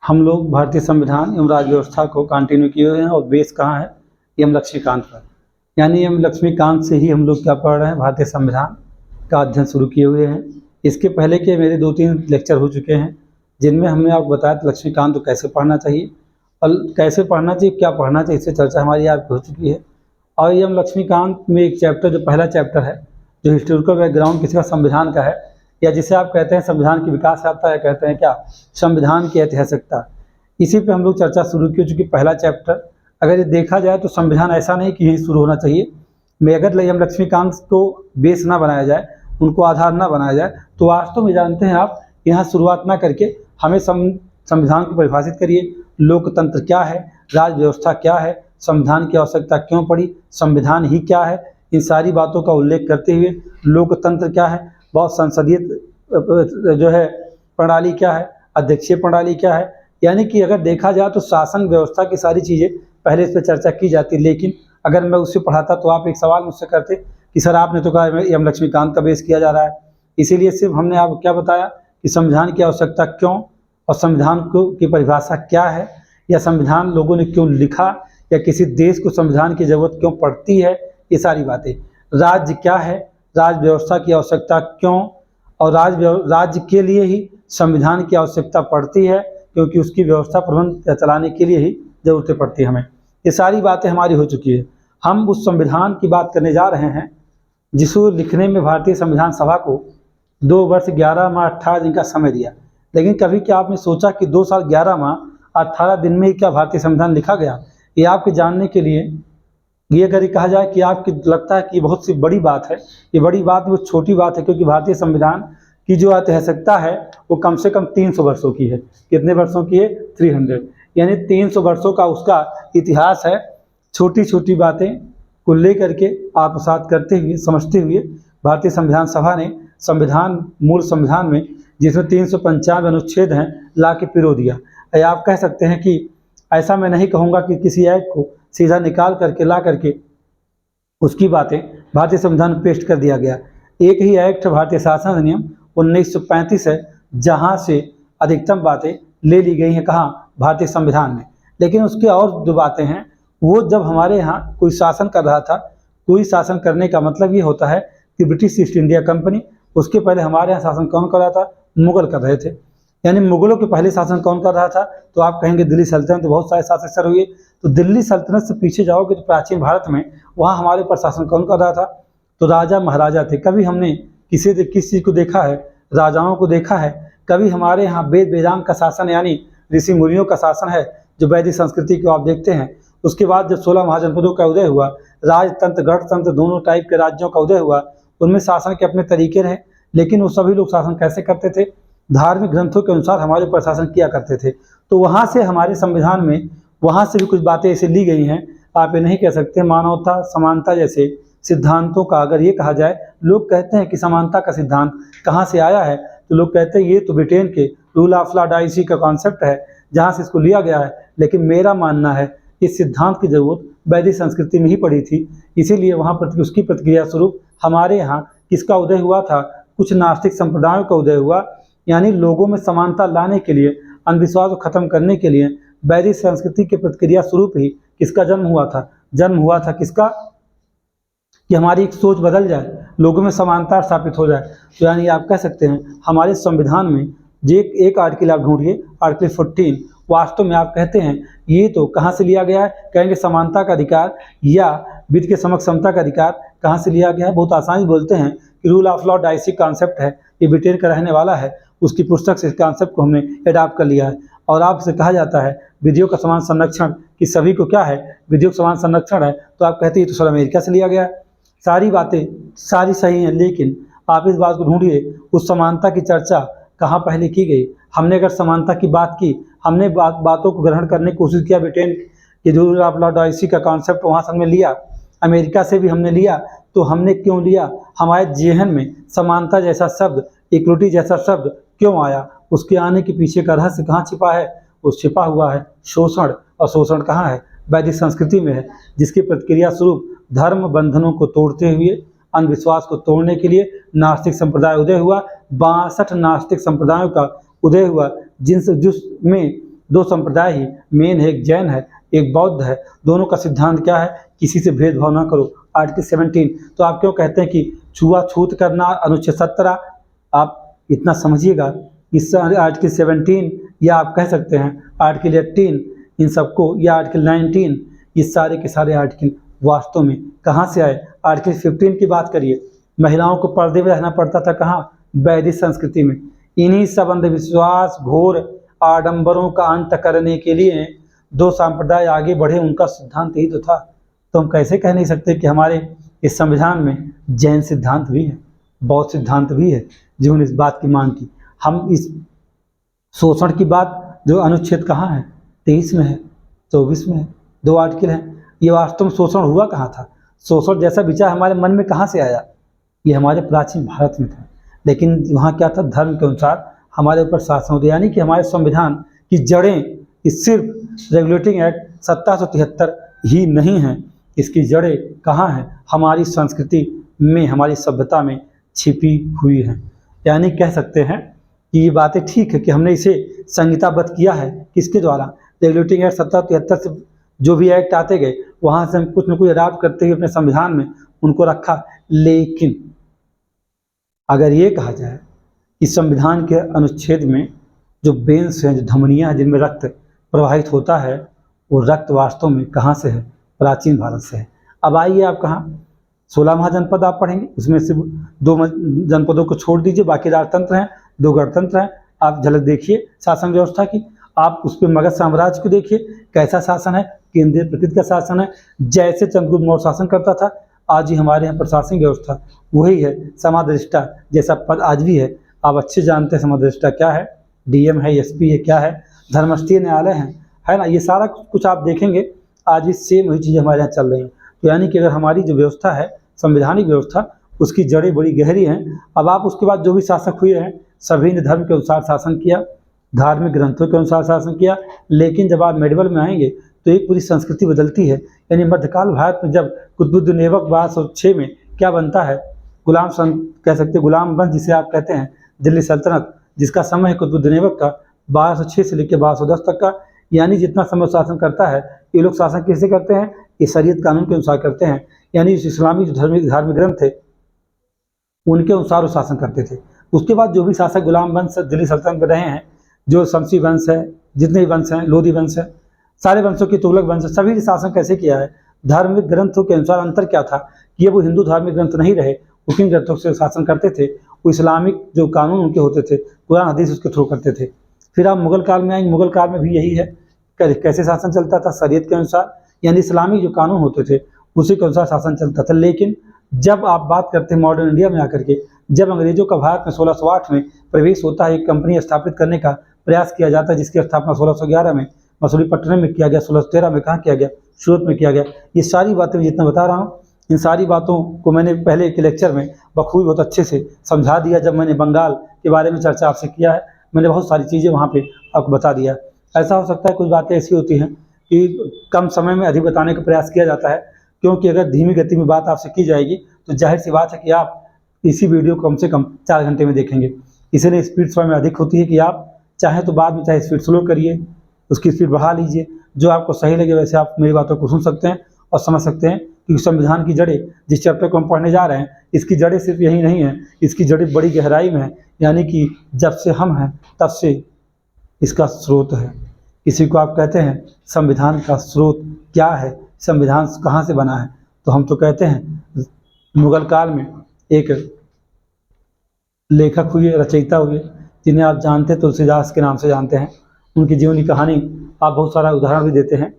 हम लोग भारतीय संविधान एवं राज्य व्यवस्था को कंटिन्यू किए हुए हैं और बेस कहाँ है, एम लक्ष्मीकांत पर। यानी एम लक्ष्मीकांत से ही हम लोग क्या पढ़ रहे हैं, भारतीय संविधान का अध्ययन शुरू किए हुए हैं। इसके पहले के मेरे 2-3 लेक्चर हो चुके हैं जिनमें हमने आपको बताया था लक्ष्मीकांत को कैसे पढ़ना चाहिए और कैसे पढ़ना चाहिए, क्या पढ़ना चाहिए, इससे चर्चा हमारी आपकी हो चुकी है। और एम लक्ष्मीकांत में एक चैप्टर, जो पहला चैप्टर है, जो हिस्टोरिकल बैकग्राउंड किसी का संविधान का है, या जिसे आप कहते हैं संविधान की विकास यात्रा, या कहते हैं क्या, संविधान की ऐतिहासिकता, इसी पे हम लोग चर्चा शुरू की। चूँकि पहला चैप्टर अगर ये देखा जाए तो संविधान ऐसा नहीं कि यही शुरू होना चाहिए। मैं अगर एम लक्ष्मीकांत को बेस ना बनाया जाए, उनको आधार ना बनाया जाए, तो वास्तव में जानते हैं आप, यहाँ शुरुआत ना करके हमें संविधान को परिभाषित करिए। लोकतंत्र क्या है, राज व्यवस्था क्या है, संविधान की आवश्यकता क्यों पड़ी, संविधान ही क्या है, इन सारी बातों का उल्लेख करते हुए लोकतंत्र क्या है, बहुत संसदीय जो है प्रणाली क्या है, अध्यक्षीय प्रणाली क्या है। यानी कि अगर देखा जाए तो शासन व्यवस्था की सारी चीज़ें पहले इस पर चर्चा की जाती। लेकिन अगर मैं उससे पढ़ाता तो आप एक सवाल मुझसे करते कि सर आपने तो कहा एम लक्ष्मीकांत का बेस किया जा रहा है। इसीलिए सिर्फ हमने आपको क्या बताया कि संविधान की आवश्यकता क्यों, और संविधान को की परिभाषा क्या है, या संविधान लोगों ने क्यों लिखा, या किसी देश को संविधान की ज़रूरत क्यों पड़ती है, ये सारी बातें। राज्य क्या है, राज्य व्यवस्था की आवश्यकता क्यों, और राज्य के लिए ही संविधान की आवश्यकता पड़ती है, क्योंकि उसकी व्यवस्था प्रबंध चलाने के लिए ही ज़रूरतें पड़ती है हमें। ये सारी बातें हमारी हो चुकी है। हम उस संविधान की बात करने जा रहे हैं जिसको लिखने में भारतीय संविधान सभा को 2 वर्ष 11 माह 18 दिन का समय दिया। लेकिन कभी क्या आपने सोचा कि 2 साल 11 माह 18 दिन में ही क्या भारतीय संविधान लिखा गया? ये आपके जानने के लिए, ये अगर कहा जाए कि आपको लगता है कि ये बहुत सी बड़ी बात है, ये बड़ी बात वो छोटी बात है, क्योंकि भारतीय संविधान की जो ऐतिहासिकता है वो कम से कम 300 वर्षों की है। कितने वर्षों की है? 300, यानी 300 वर्षों का उसका इतिहास है। छोटी छोटी बातें को लेकर के आत्मसात करते हुए, समझते हुए भारतीय संविधान सभा ने मूल संविधान में, जिसमें 395 अनुच्छेद हैं, ला के पिरो दिया। या आप कह सकते हैं कि ऐसा मैं नहीं कहूँगा कि किसी एक्ट को सीधा निकाल करके ला करके उसकी बातें भारतीय संविधान में पेस्ट कर दिया गया। एक ही एक्ट भारतीय शासन अधिनियम 1935 है, जहाँ से अधिकतम बातें ले ली गई हैं, कहाँ? भारतीय संविधान में। लेकिन उसके और जो बातें हैं, वो जब हमारे यहाँ कोई शासन कर रहा था, कोई शासन करने का मतलब ये होता है कि ब्रिटिश ईस्ट इंडिया कंपनी, उसके पहले हमारे यहाँ शासन कौन कर रहा था? मुगल कर रहे थे। यानी मुगलों के पहले शासन कौन कर रहा था? तो आप कहेंगे दिल्ली सल्तनत, तो बहुत सारे शासक सर हुए। तो दिल्ली सल्तनत से पीछे जाओगे तो प्राचीन भारत में, वहाँ हमारे ऊपर शासन कौन कर रहा था? तो राजा महाराजा थे। कभी हमने किस चीज़ को देखा है? राजाओं को देखा है। कभी हमारे यहाँ वेद वेदांत का शासन, यानी ऋषि मुनियों का शासन है, जो वैदिक संस्कृति को आप देखते हैं। उसके बाद जब 16 महाजनपदों का उदय हुआ, राजतंत्र गणतंत्र दोनों टाइप के राज्यों का उदय हुआ, उनमें शासन के अपने तरीके रहे। लेकिन वो सभी लोग शासन कैसे करते थे? धार्मिक ग्रंथों के अनुसार हमारे ऊपर शासन किया करते थे। तो वहाँ से हमारे संविधान में, वहाँ से भी कुछ बातें ऐसे ली गई हैं। आप ये नहीं कह सकते मानवता समानता जैसे सिद्धांतों का अगर ये कहा जाए, लोग कहते हैं कि समानता का सिद्धांत कहाँ से आया है, तो लोग कहते हैं ये तो ब्रिटेन के रूल ऑफ लॉ डाइसी का कॉन्सेप्ट है, जहाँ से इसको लिया गया है। लेकिन मेरा मानना है इस सिद्धांत की ज़रूरत वैदिक संस्कृति में ही पड़ी थी। इसीलिए वहाँ पर उसकी प्रतिक्रिया स्वरूप हमारे यहाँ किसका उदय हुआ था? कुछ नास्तिक संप्रदायों का उदय हुआ। यानी लोगों में समानता लाने के लिए, अंधविश्वास को खत्म करने के लिए वैदिक संस्कृति के प्रतिक्रिया स्वरूप ही किसका जन्म हुआ था? जन्म हुआ था किसका? कि हमारी एक सोच बदल जाए, लोगों में समानता स्थापित हो जाए। तो यानी आप कह सकते हैं हमारे संविधान में जे एक आर्टिकल आप ढूंढिए, आर्टिकल 14, वास्तव में आप कहते हैं ये तो कहाँ से लिया गया है? कहेंगे समानता का अधिकार या विधि के समक्ष समता का अधिकार कहाँ से लिया गया है? बहुत आसानी बोलते हैं कि rule of law dicey concept है, ये ब्रिटेन का रहने वाला है, उसकी पुस्तक से इस कॉन्सेप्ट को हमने एडाप्ट कर लिया है। और आपसे कहा जाता है विधियों का समान संरक्षण, कि सभी को क्या है? विधियों का समान संरक्षण है। तो आप कहते हैं ये तो सर अमेरिका से लिया गया है। सारी बातें सारी सही हैं, लेकिन आप इस बात को ढूंढिए, उस समानता की चर्चा कहाँ पहले की गई? हमने अगर समानता की बात की, हमने बातों को ग्रहण करने की कोशिश किया, ब्रिटेन के जो रूल ऑफ लॉ डाइसी का कॉन्सेप्ट वहाँ से हमने लिया, अमेरिका से भी हमने लिया। तो हमने क्यों लिया? हमारे जेहन में समानता जैसा शब्द, इक्वलिटी जैसा शब्द क्यों आया? उसके आने के पीछे का रहस्य कहाँ छिपा है? वो छिपा हुआ है शोषण। और शोषण कहाँ है? वैदिक संस्कृति में है, जिसकी प्रतिक्रिया स्वरूप धर्म बंधनों को तोड़ते हुए, अंधविश्वास को तोड़ने के लिए नास्तिक संप्रदाय उदय हुआ। 62 नास्तिक संप्रदायों का उदय हुआ, जिसमें दो संप्रदाय ही मेन है, एक जैन है एक बौद्ध है, दोनों का सिद्धांत क्या है, किसी से भेदभाव ना करो, आर्टिकल 17। तो आप क्यों कहते हैं कि छुआछूत करना अनुच्छेद 17, आप इतना समझिएगा, इस आर्टिकल 17 या आप कह सकते हैं आर्टिकल 18, इन सबको, या आर्टिकल 19, ये सारे के सारे आर्टिकल वास्तव में कहाँ से आए। आर्टिकल 15 की बात करिए, महिलाओं को पर्दे में रहना पड़ता था, कहाँ, वैदिक संस्कृति में। इन्हीं सब अंधविश्वास घोर आडंबरों का अंत करने के लिए दो संप्रदाय आगे बढ़े, उनका सिद्धांत यही तो था। तो हम कैसे कह नहीं सकते कि हमारे इस संविधान में जैन सिद्धांत भी है, बौद्ध सिद्धांत भी है, जिन्होंने इस बात की मांग की। हम इस शोषण की बात, जो अनुच्छेद कहाँ है, 23 में है, 24 में है, 2 आर्टिकल हैं। ये वास्तव में शोषण हुआ कहाँ था, शोषण जैसा विचार हमारे मन में कहाँ से आया, ये हमारे प्राचीन भारत में था। लेकिन वहाँ क्या था, धर्म के अनुसार हमारे ऊपर शासन होता, यानी कि हमारे संविधान की जड़ें इस सिर्फ रेगुलेटिंग एक्ट 1773 ही नहीं है, इसकी जड़ें कहाँ हैं, हमारी संस्कृति में, हमारी सभ्यता में छिपी हुई हैं। यानी कह सकते हैं कि ये बातें ठीक है कि हमने इसे संहिताबद्ध किया है, किसके द्वारा, रेगुलेटिंग एक्ट 1773 से जो भी एक्ट आते गए वहाँ से हम कुछ न कुछ अडॉप्ट करते हुए अपने संविधान में उनको रखा। लेकिन अगर ये कहा जाए कि संविधान के अनुच्छेद में जो वेन्स हैं, जो धमनियाँ हैं जिनमें रक्त प्रवाहित होता है, वो रक्त वास्तव में कहाँ से है, प्राचीन भारत से है। अब आइए आप कहाँ 16 महाजनपद आप पढ़ेंगे, उसमें से 2 जनपदों को छोड़ दीजिए, बाकी राजतंत्र हैं, 2 गणतंत्र हैं। आप झलक देखिए शासन व्यवस्था की, आप उस पर मगध साम्राज्य को देखिए कैसा शासन है, केंद्रीय प्रकृति का शासन है, जैसे चंद्रगुप्त मौर्य शासन करता था। आज ही हमारे यहाँ प्रशासनिक व्यवस्था वही है, समादृष्टा जैसा पद आज भी है। आप अच्छे जानते हैं समादृष्टा क्या है, डीएम है, एसपी है, क्या है, धर्मस्थलीय न्यायालय है ना, ये सारा कुछ आप देखेंगे आज भी सेम वही चीज़ें हमारे यहाँ चल रही हैं। तो यानी कि अगर हमारी जो व्यवस्था है, संवैधानिक व्यवस्था, उसकी जड़ें बड़ी गहरी हैं। अब आप उसके बाद जो भी शासक हुए हैं, सभी ने धर्म के अनुसार शासन किया, धार्मिक ग्रंथों के अनुसार शासन किया। लेकिन जब आप मेडिवल में आएंगे तो एक पूरी संस्कृति बदलती है। यानी मध्यकाल भारत में जब कुतुबुद्दीन ऐबक 1206 में क्या बनता है, गुलाम कह सकते हैं, गुलाम वंश जिसे आप कहते हैं, दिल्ली सल्तनत, जिसका समय है कुतुबुद्दीन ऐबक का 1206 से लेकर 1210 तक का। यानी जितना समय शासन करता है, ये लोग शासन कैसे करते हैं, ये शरीयत कानून के अनुसार करते हैं। यानी इस्लामी जो धार्मिक ग्रंथ थे उनके अनुसार वो शासन करते थे। उसके बाद जो भी शासक गुलाम वंश दिल्ली सल्तनत में रहे हैं, जो शमसी वंश है, जितने भी वंश हैं, लोधी वंश है, सारे वंशों की तुगलक वंश, सभी ने शासन कैसे किया है, धार्मिक ग्रंथों के अनुसार। अंतर क्या था कि ये वो हिंदू धार्मिक ग्रंथ नहीं रहे, उसी ग्रंथों से शासन करते थे। वो इस्लामिक जो कानून उनके होते थे, कुरान हदीस उसके थ्रू करते थे। फिर आप मुगल काल में आएंगे, मुगल काल में भी यही है, कैसे शासन चलता था, शरीयत के अनुसार, यानी इस्लामिक जो कानून होते थे उसी के अनुसार शासन चलता था। लेकिन जब आप बात करते हैं मॉडर्न इंडिया में आकर के, जब अंग्रेजों का भारत में 1608 में प्रवेश होता है, एक कंपनी स्थापित करने का प्रयास किया जाता है, जिसकी स्थापना 1611 में मसूलीपट्टनम में किया गया, 1613 में कहाँ किया गया, सूरत में किया गया। ये सारी बातें मैं जितना बता रहा हूँ, इन सारी बातों को मैंने पहले एक लेक्चर में बखूबी बहुत अच्छे से समझा दिया। जब मैंने बंगाल के बारे में चर्चा आपसे किया है, मैंने बहुत सारी चीज़ें वहाँ पे आपको बता दिया। ऐसा हो सकता है कुछ बातें ऐसी होती हैं कि कम समय में अधिक बताने का प्रयास किया जाता है, क्योंकि अगर धीमी गति में बात आपसे की जाएगी तो जाहिर सी बात है कि आप इसी वीडियो को कम से कम 4 घंटे में देखेंगे। इसीलिए स्पीड स्वयं में अधिक होती है कि आप चाहे तो बाद में चाहे स्पीड स्लो करिए, उसकी स्पीड बढ़ा लीजिए, जो आपको सही लगे वैसे आप मेरी बातों को सुन सकते हैं और समझ सकते हैं। क्योंकि संविधान की जड़ें, जिस चैप्टर को हम पढ़ने जा रहे हैं, इसकी जड़ें सिर्फ यही नहीं है, इसकी जड़ें बड़ी गहराई में है। यानी कि जब से हम हैं तब से इसका स्रोत है। इसी को आप कहते हैं संविधान का स्रोत क्या है, संविधान कहाँ से बना है। तो हम तो कहते हैं मुगल काल में एक लेखक हुए, रचयिता हुए, जिन्हें आप जानते हैं तुलसीदास के नाम से जानते हैं। उनकी जीवनी कहानी आप बहुत सारा उदाहरण भी देते हैं।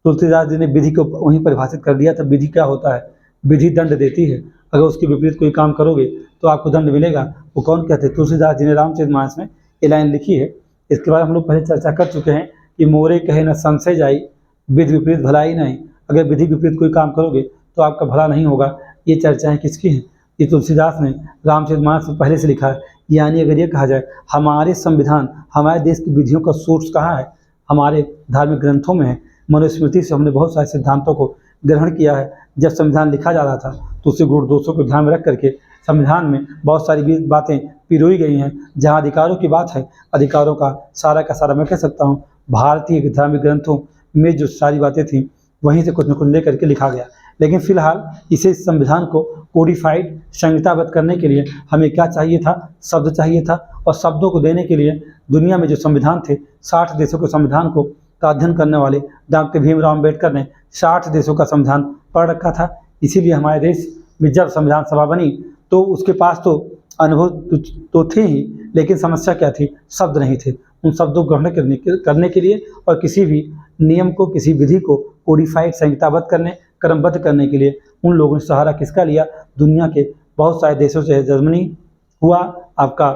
तुलसीदास जी ने विधि को वहीं परिभाषित कर दिया था। विधि क्या होता है, विधि दंड देती है, अगर उसके विपरीत कोई काम करोगे तो आपको दंड मिलेगा। वो कौन कहते हैं, तुलसीदास जी ने रामचरितमानस में ये लाइन लिखी है। इसके बाद हम लोग पहले चर्चा कर चुके हैं कि मोरे कहे न संशय जाई, विधि विपरीत भलाई नहीं। अगर विधि विपरीत कोई काम करोगे तो आपका भला नहीं होगा। ये चर्चाएँ किसकी हैं, ये तुलसीदास ने रामचरितमानस में पहले से लिखा है। यानी अगर ये कहा जाए हमारे संविधान, हमारे देश की विधियों का सोर्स कहाँ है, हमारे धार्मिक ग्रंथों में है। मनुस्मृति से हमने बहुत सारे सिद्धांतों को ग्रहण किया है। जब संविधान लिखा जा रहा था तो उससे गुण दोषों को ध्यान में रख करके संविधान में बहुत सारी बातें पिरोई गई हैं। जहाँ अधिकारों की बात है, अधिकारों का सारा मैं कह सकता हूँ भारतीय धार्मिक ग्रंथों में जो सारी बातें थीं वहीं से कुछ न कुछ लेकर के लिखा गया। लेकिन फिलहाल इसे संविधान को कोडिफाइड संहिताबद्ध करने के लिए हमें क्या चाहिए था? शब्द चाहिए था। और शब्दों को देने के लिए दुनिया में जो संविधान थे 60 देशों के संविधान को का अध्ययन करने वाले डॉक्टर भीमराव अम्बेडकर ने 60 देशों का संविधान पढ़ रखा था। इसीलिए हमारे देश में जब संविधान सभा बनी तो उसके पास तो अनुभव तो थे ही, लेकिन समस्या क्या थी? शब्द नहीं थे। उन शब्दों को ग्रहण करने के लिए और किसी भी नियम को, किसी विधि को कोडिफाइड संहिताबद्ध करने, क्रमबद्ध करने के लिए उन लोगों ने सहारा किसका लिया? दुनिया के बहुत सारे देशों से। जर्मनी हुआ, आपका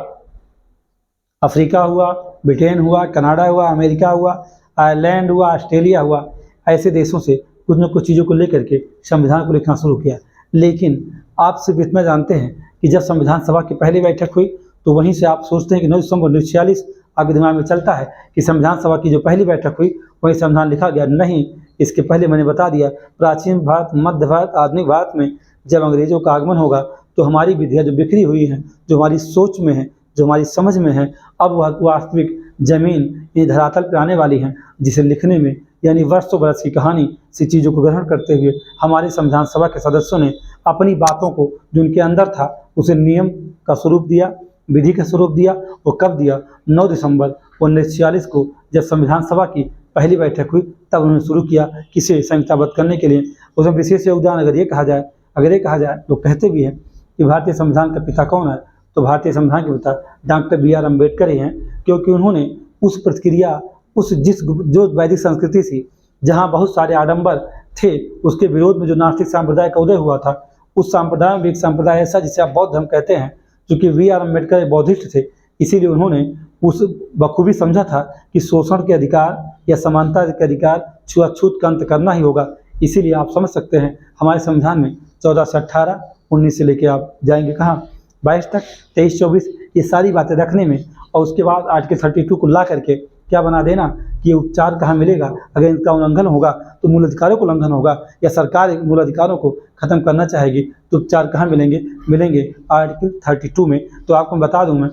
अफ्रीका हुआ, ब्रिटेन हुआ, कनाडा हुआ, अमेरिका हुआ, आयरलैंड हुआ, ऑस्ट्रेलिया हुआ। ऐसे देशों से कुछ न कुछ चीज़ों को लेकर के संविधान को लिखना शुरू किया। लेकिन आप सिर्फ इतना जानते हैं कि जब संविधान सभा की पहली बैठक हुई तो वहीं से आप सोचते हैं कि 9 दिसंबर 1946 आपके दिमाग में चलता है कि संविधान सभा की जो पहली बैठक हुई वहीं संविधान लिखा गया। नहीं, इसके पहले मैंने बता दिया, प्राचीन भारत, मध्य भारत, आधुनिक भारत में जब अंग्रेजों का आगमन होगा तो हमारी विधियाँ जो बिखरी हुई हैं, जो हमारी सोच में है, जो हमारी समझ में है, अब वह वास्तविक जमीन ये धरातल पर आने वाली हैं, जिसे लिखने में यानी वर्षों बरस की कहानी से चीज़ों को ग्रहण करते हुए हमारे संविधान सभा के सदस्यों ने अपनी बातों को जो उनके अंदर था उसे नियम का स्वरूप दिया, विधि का स्वरूप दिया। वो कब दिया? 9 दिसंबर 1946 को जब संविधान सभा की पहली बैठक हुई तब उन्होंने शुरू किया किसे संहिताबद्ध करने के लिए। उसमें विशेष योगदान अगर ये कहा जाए तो कहते भी हैं कि भारतीय संविधान का पिता कौन है? तो भारतीय संविधान के पिता डॉक्टर बी आर अम्बेडकर ही हैं, क्योंकि उन्होंने उस प्रतिक्रिया, जो वैदिक संस्कृति थी जहाँ बहुत सारे आडंबर थे, उसके विरोध में जो नास्तिक संप्रदाय का उदय हुआ था, उस संप्रदाय में एक संप्रदाय ऐसा जिसे आप बौद्ध धर्म कहते हैं, क्योंकि बी आर अम्बेडकर बौद्धिस्ट थे, इसीलिए उन्होंने उस बखूबी समझा था कि शोषण के अधिकार या समानता के अधिकार, छुआछूत का अंत करना ही होगा। इसीलिए आप समझ सकते हैं हमारे संविधान में 14 से 18, 19 से लेकर आप जाएंगे कहाँ 22 तक, 23, 24, ये सारी बातें रखने में, और उसके बाद आर्टिकल 32 को ला करके क्या बना देना कि उपचार कहाँ मिलेगा, अगर इनका उल्लंघन होगा तो मूल अधिकारों को उल्लंघन होगा, या सरकार मूल अधिकारों को खत्म करना चाहेगी तो उपचार कहाँ मिलेंगे आर्टिकल 32 में। तो आपको बता दूं, मैं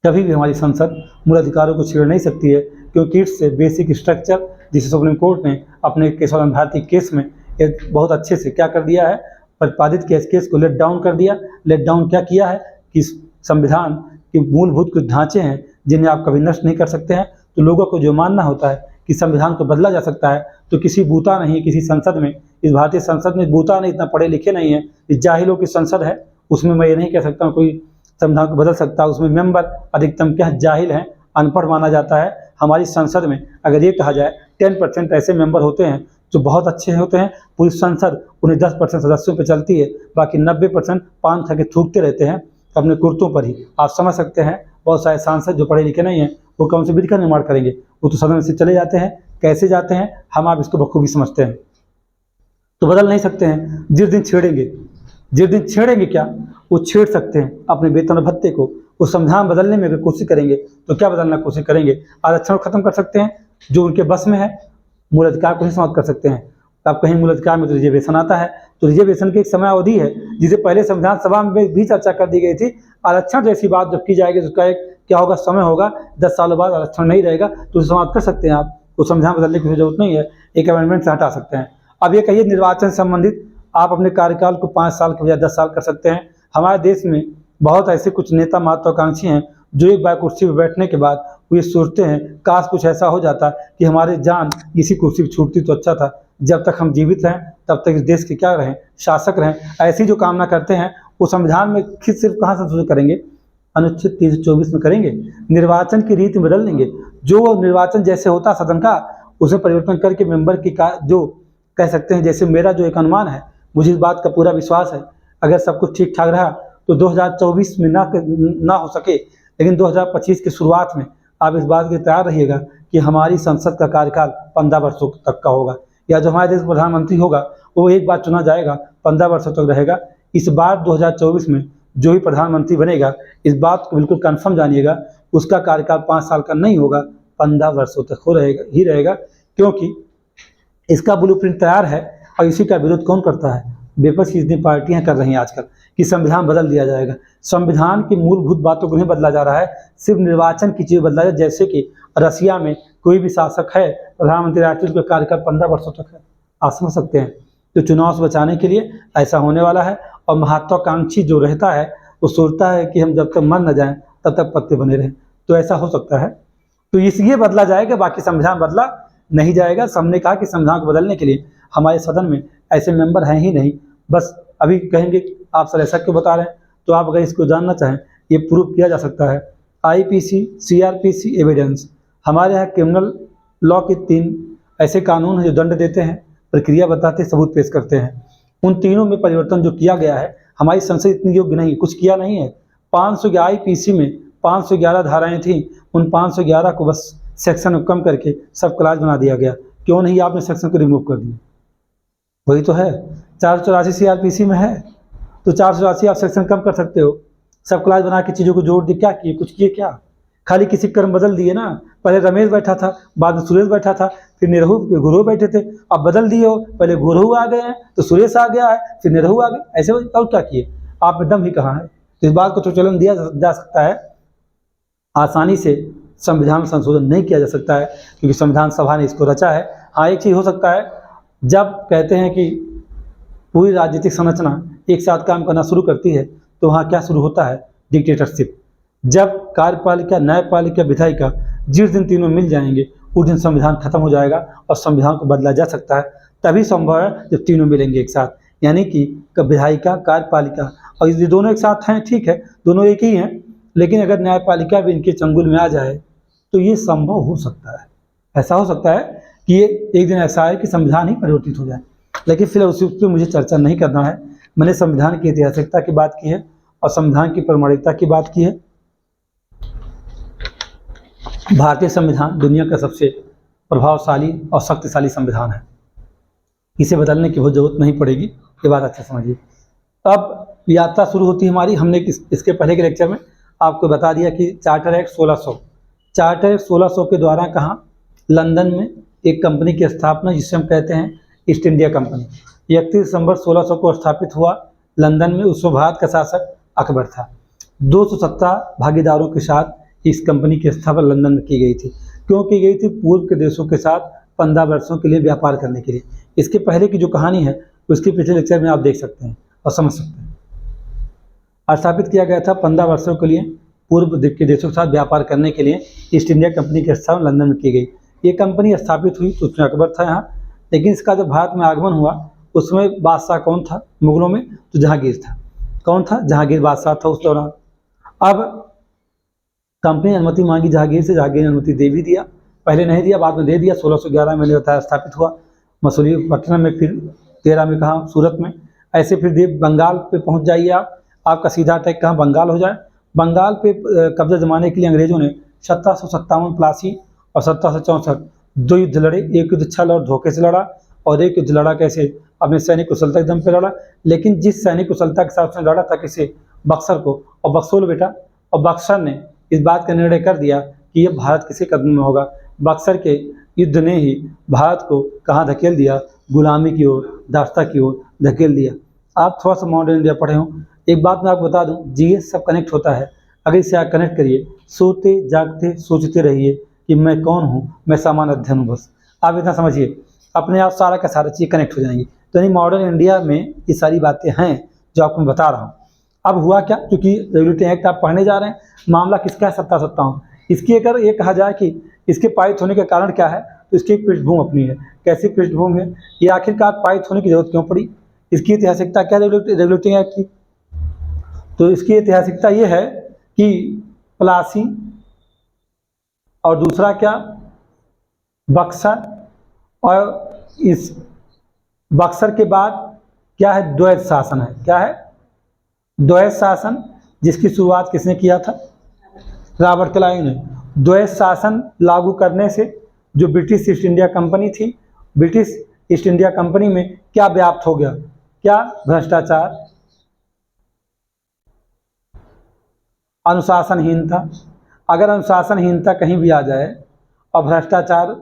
कभी भी हमारी संसद मूल अधिकारों को छेड़ नहीं सकती है, क्योंकि इट्स बेसिक स्ट्रक्चर, जिसे सुप्रीम कोर्ट ने अपने केशवानंद भारती केस में एक बहुत अच्छे से क्या कर दिया है, प्रतिपादित किया, इस केस को लेट डाउन कर दिया। लेट डाउन क्या किया है कि संविधान के मूलभूत कुछ ढांचे हैं जिन्हें आप कभी नष्ट नहीं कर सकते हैं। तो लोगों को जो मानना होता है कि संविधान को बदला जा सकता है, तो किसी बूता नहीं, किसी संसद में, इस भारतीय संसद में बूता नहीं, इतना पढ़े लिखे नहीं है, इस जाहिलों की संसद है, उसमें मैं ये नहीं कह सकता कोई संविधान को बदल सकता। उसमें मेंबर अधिकतम क्या जाहिल हैं, अनपढ़ माना जाता है। हमारी संसद में अगर ये कहा जाए 10% ऐसे मेंबर होते हैं जो बहुत अच्छे होते हैं, पूरी संसद उन्हें 10% सदस्यों पर चलती है, बाकी 90% पान खा के थूकते रहते हैं अपने कुर्तों पर ही। आप समझ सकते हैं बहुत सारे सांसद जो पढ़े लिखे नहीं हैं वो कौन से विधि का निर्माण करेंगे, वो तो सदन से चले जाते हैं। कैसे जाते हैं हम आप इसको बखूबी समझते हैं। तो बदल नहीं सकते हैं। जिस दिन छेड़ेंगे क्या, वो छेड़ सकते हैं अपने वेतन और भत्ते को। वो संविधान बदलने में अगर कोशिश करेंगे तो क्या बदलना कोशिश करेंगे, आरक्षण खत्म कर सकते हैं जो उनके बस में है, मूल अधिकार को नहीं समाप्त कर सकते हैं। अब कहीं मूल अधिकार में तो रिजर्वेशन आता है, तो रिजर्वेशन की एक समय अवधि है जिसे पहले संविधान सभा में भी चर्चा कर दी गई थी। आरक्षण जैसी बात जब की जाएगी तो उसका एक क्या होगा, समय होगा, 10 सालों बाद आरक्षण नहीं रहेगा तो उसे समाप्त कर सकते हैं आप। तो संविधान बदलने की जरूरत नहीं है, एक अमेंडमेंट से हटा सकते हैं। अब ये कहिए निर्वाचन से संबंधित आप अपने कार्यकाल को 5 साल के बजाय 10 साल कर सकते हैं। हमारे देश में बहुत ऐसे कुछ नेता महत्वाकांक्षी हैं जो एक बार कुर्सी पर बैठने के बाद वो ये सोचते हैं काश कुछ ऐसा हो जाता कि हमारी जान इसी कुर्सी पर छूटती तो अच्छा था। जब तक हम जीवित रहें तब तक इस देश के क्या रहें, शासक रहें। ऐसी जो कामना करते हैं वो संविधान में सिर्फ कहाँ संशोधन करेंगे, अनुच्छेद 324 में करेंगे। निर्वाचन की रीति बदल देंगे, जो निर्वाचन जैसे होता सदन का उसमें परिवर्तन करके मेंबर की जो कह सकते हैं, जैसे मेरा जो एक अनुमान है, मुझे इस बात का पूरा विश्वास है अगर सब कुछ ठीक ठाक रहा तो 2024 में ना हो सके, लेकिन 2025 की शुरुआत में आप इस बात के तैयार रहिएगा कि हमारी संसद का कार्यकाल 15 वर्षों तक का होगा, या जो हमारे देश का प्रधानमंत्री होगा वो एक बार चुना जाएगा, 15 वर्षों तक रहेगा। इस बार 2024 में जो भी प्रधानमंत्री बनेगा, इस बात को बिल्कुल कन्फर्म जानिएगा, उसका कार्यकाल 5 साल का नहीं होगा, 15 वर्षों तक रहेगा, क्योंकि इसका ब्लूप्रिंट तैयार है। और इसी का विरोध कौन करता है, बेबस जितनी पार्टियां कर रही हैं आजकल कि संविधान बदल दिया जाएगा। संविधान की मूलभूत बातों को नहीं बदला जा रहा है, सिर्फ निर्वाचन की चीज़ बदला है। जैसे कि रसिया में कोई भी शासक है, प्रधानमंत्री राष्ट्रीय का कार्यकाल 15 वर्षों तक है, आप समझ सकते हैं। तो चुनाव से बचाने के लिए ऐसा होने वाला है। और महत्वाकांक्षी जो रहता है वो सोचता है कि हम जब तक मर न जाएं तब तक पत्ते बने रहें, तो ऐसा हो सकता है। तो इसलिए बदला जाएगा, बाकी संविधान बदला नहीं जाएगा। हमने कहा कि संविधान को बदलने के लिए हमारे सदन में ऐसे मेंबर हैं ही नहीं। बस अभी कहेंगे आप सर ऐसा क्यों बता रहे हैं, तो आप अगर इसको जानना चाहें ये प्रूव किया जा सकता है। आईपीसी, सीआरपीसी, एविडेंस, हमारे यहाँ क्रिमिनल लॉ के 3 ऐसे कानून हैं जो दंड देते हैं, प्रक्रिया बताते हैं, सबूत पेश करते हैं। उन तीनों में परिवर्तन जो किया गया है, हमारी संसद इतनी योग्य नहीं, कुछ किया नहीं है। 511 आईपीसी में 511 धाराएं थी, उन 511 को बस सेक्शन कम करके सब क्लास बना दिया गया। क्यों नहीं आपने सेक्शन को रिमूव कर दिया? वही तो है। 484 सीआरपीसी में है, तो 484 आप सेक्शन कम कर सकते हो। सब क्लास बना के चीज़ों को जोड़ दिए, क्या किए? कुछ किए क्या? खाली किसी कर्म बदल दिए ना। पहले रमेश बैठा था, बाद में सुरेश बैठा था, फिर निरहू गुरु बैठे थे, अब बदल दिए हो। पहले गुरु आ गए हैं तो सुरेश आ गया है, फिर निरहू आ गए, ऐसे और क्या किए? आप में दम ही कहाँ है? तो इस बात को तो चलन दिया जा सकता है। आसानी से संविधान में संशोधन नहीं किया जा सकता है क्योंकि संविधान सभा ने इसको रचा है। हाँ, एक चीज़ हो सकता है, जब कहते हैं कि पूरी राजनीतिक संरचना एक साथ काम करना शुरू करती है तो वहाँ क्या शुरू होता है? डिक्टेटरशिप। जब कार्यपालिका, न्यायपालिका, विधायिका जिस दिन तीनों मिल जाएंगे उस दिन संविधान खत्म हो जाएगा और संविधान को बदला जा सकता है। तभी संभव है जब तीनों मिलेंगे एक साथ, यानी कि विधायिका, कार्यपालिका, और ये दोनों एक साथ हैं, ठीक है, दोनों एक ही हैं, लेकिन अगर न्यायपालिका भी इनके चंगुल में आ जाए तो ये संभव हो सकता है। ऐसा हो सकता है कि ये एक दिन ऐसा है कि संविधान ही परिवर्तित हो जाए। लेकिन फिर उस पर मुझे चर्चा नहीं करना है। मैंने संविधान की ऐतिहासिकता की बात की है और संविधान की प्रामाणिकता की बात की है। भारतीय संविधान दुनिया का सबसे प्रभावशाली और शक्तिशाली संविधान है। इसे बदलने की बहुत जरूरत नहीं पड़ेगी, ये बात अच्छा समझिए। अब यात्रा शुरू होती है हमारी। हमने इसके पहले के लेक्चर में आपको बता दिया कि चार्टर एक्ट 1600 के द्वारा कहाँ? लंदन में एक कंपनी की स्थापना, जिसे हम कहते हैं ईस्ट इंडिया कंपनी। 31 दिसंबर 1600 को स्थापित हुआ लंदन में। उसमें भारत का शासक अकबर था। 217 भागीदारों के साथ इस कंपनी की स्थापना लंदन में की गई थी। क्यों की गई थी? पूर्व के देशों के साथ 15 वर्षों के लिए व्यापार करने के लिए। इसके पहले की जो कहानी है उसके पिछले लेक्चर में आप देख सकते हैं और समझ सकते हैं। स्थापित किया गया था 15 वर्षों के लिए पूर्व के देशों के साथ व्यापार करने के लिए ईस्ट इंडिया कंपनी की स्थापना लंदन में की गई। ये कंपनी स्थापित हुई तो उसमें अकबर था यहाँ, लेकिन इसका जब भारत में आगमन हुआ उसमें बादशाह कौन था मुगलों में? तो जहांगीर था। कौन था? जहांगीर बादशाह था उस दौरान। अब कंपनी ने अनुमति मांगी जहांगीर से, जहांगीर ने अनुमति दे भी दिया। पहले नहीं दिया, बाद में दे दिया। 1611 में बताया स्थापित हुआ मसूलीपट्टनम में, फिर 13 में कहाँ? सूरत में। ऐसे फिर देव बंगाल पे पहुँच जाइए आपका सीधा अटैक कहाँ? बंगाल हो जाए। बंगाल पे कब्जा जमाने के लिए अंग्रेजों ने 1757 प्लासी और 1764 2 युद्ध लड़े। एक युद्ध छल और धोखे से लड़ा और एक युद्ध लड़ा कैसे? अपने सैनिक कुशलता के दम पे लड़ा। लेकिन जिस सैनिक कुशलता के साथ उसने लड़ा था किसे? बक्सर को। और बक्सोल बेटा, और बक्सर ने इस बात का निर्णय कर दिया कि ये भारत किसी कदम में होगा। बक्सर के युद्ध ने ही भारत को कहाँ धकेल दिया? गुलामी की ओर, दास्ता की ओर धकेल दिया। आप थोड़ा सा मॉडर्न इंडिया पढ़े हों। एक बात मैं आपको बता दूं, जीएस सब कनेक्ट होता है। अगर इसे आप कनेक्ट करिए, सोते जागते सोचते रहिए कि मैं कौन हूँ, मैं सामान्य अध्ययन हूँ। बस आप इतना समझिए, अपने आप सारा का सारा चीज़ कनेक्ट हो जाएंगी। तो यानी मॉडर्न इंडिया में ये सारी बातें हैं जो आपको मैं बता रहा हूँ। अब हुआ क्या? क्योंकि रेगुलेटिंग एक्ट आप पढ़ने जा रहे हैं, मामला किसका है? 57। इसकी अगर ये कहा जाए कि इसके पारित होने का कारण क्या है, तो इसकी एक पृष्ठभूमि अपनी है। कैसी पृष्ठभूमि है? ये आखिरकार पारित होने की जरूरत क्यों पड़ी? इसकी ऐतिहासिकता क्या है रेगुलेटिंग एक्ट की? तो इसकी ऐतिहासिकता ये है कि प्लासी और दूसरा क्या? बक्सर, और इस बक्सर के बाद क्या है? द्वैत शासन है। क्या है? द्वैत शासन, जिसकी शुरुआत किसने किया था? रॉबर्ट क्लाइव ने। द्वैत शासन लागू करने से जो ब्रिटिश ईस्ट इंडिया कंपनी थी, ब्रिटिश ईस्ट इंडिया कंपनी में क्या व्याप्त हो गया? क्या? भ्रष्टाचार, अनुशासनहीनता। अगर अनुशासनहीनता कहीं भी आ जाए और भ्रष्टाचार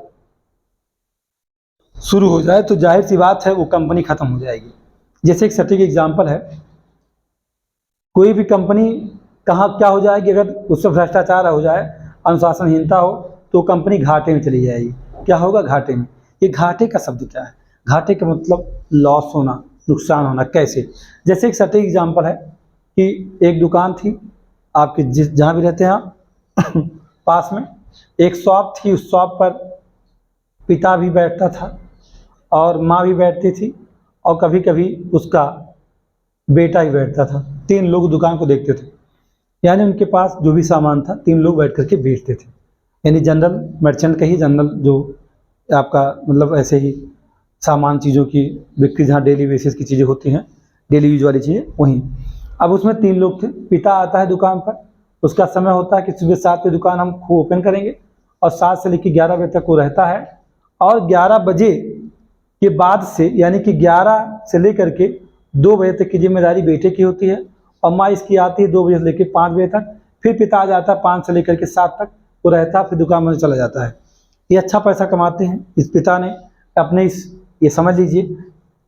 शुरू हो जाए तो जाहिर सी बात है वो कंपनी खत्म हो जाएगी। जैसे एक सटीक एग्जाम्पल है, कोई भी कंपनी कहाँ क्या हो जाएगी अगर उससे भ्रष्टाचार हो जाए, अनुशासनहीनता हो, तो कंपनी घाटे में चली जाएगी। क्या होगा? घाटे में। ये घाटे का शब्द क्या है? घाटे का मतलब लॉस होना, नुकसान होना। कैसे? जैसे एक सटीक एग्जाम्पल है कि एक दुकान थी आपके जहाँ भी रहते हैं आप पास में एक शॉप थी। उस शॉप पर पिता भी बैठता था और माँ भी बैठती थी और कभी कभी उसका बेटा भी बैठता था। 3 लोग दुकान को देखते थे, यानी उनके पास जो भी सामान था 3 लोग बैठ करके बेचते थे। यानी जनरल मर्चेंट का ही, जनरल जो आपका मतलब ऐसे ही सामान चीज़ों की बिक्री, जहाँ डेली बेसिस की चीज़ें होती हैं, डेली यूज वाली चीज़ें, वहीं। अब उसमें 3 लोग थे। पिता आता है दुकान पर, उसका समय होता है कि सुबह 7 बजे दुकान हम ओपन करेंगे और 7 से लेकर 11 बजे तक वो रहता है। और 11 बजे के बाद से, यानी कि 11 से लेकर के 2 बजे तक की जिम्मेदारी बेटे की होती है और माँ इसकी आती है 2 बजे से लेकर 5 बजे तक। फिर पिता आ जाता है 5 से लेकर के 7 तक, वो रहता है, फिर दुकान में चला जाता है। ये अच्छा पैसा कमाते हैं। इस पिता ने अपने ये समझ लीजिए,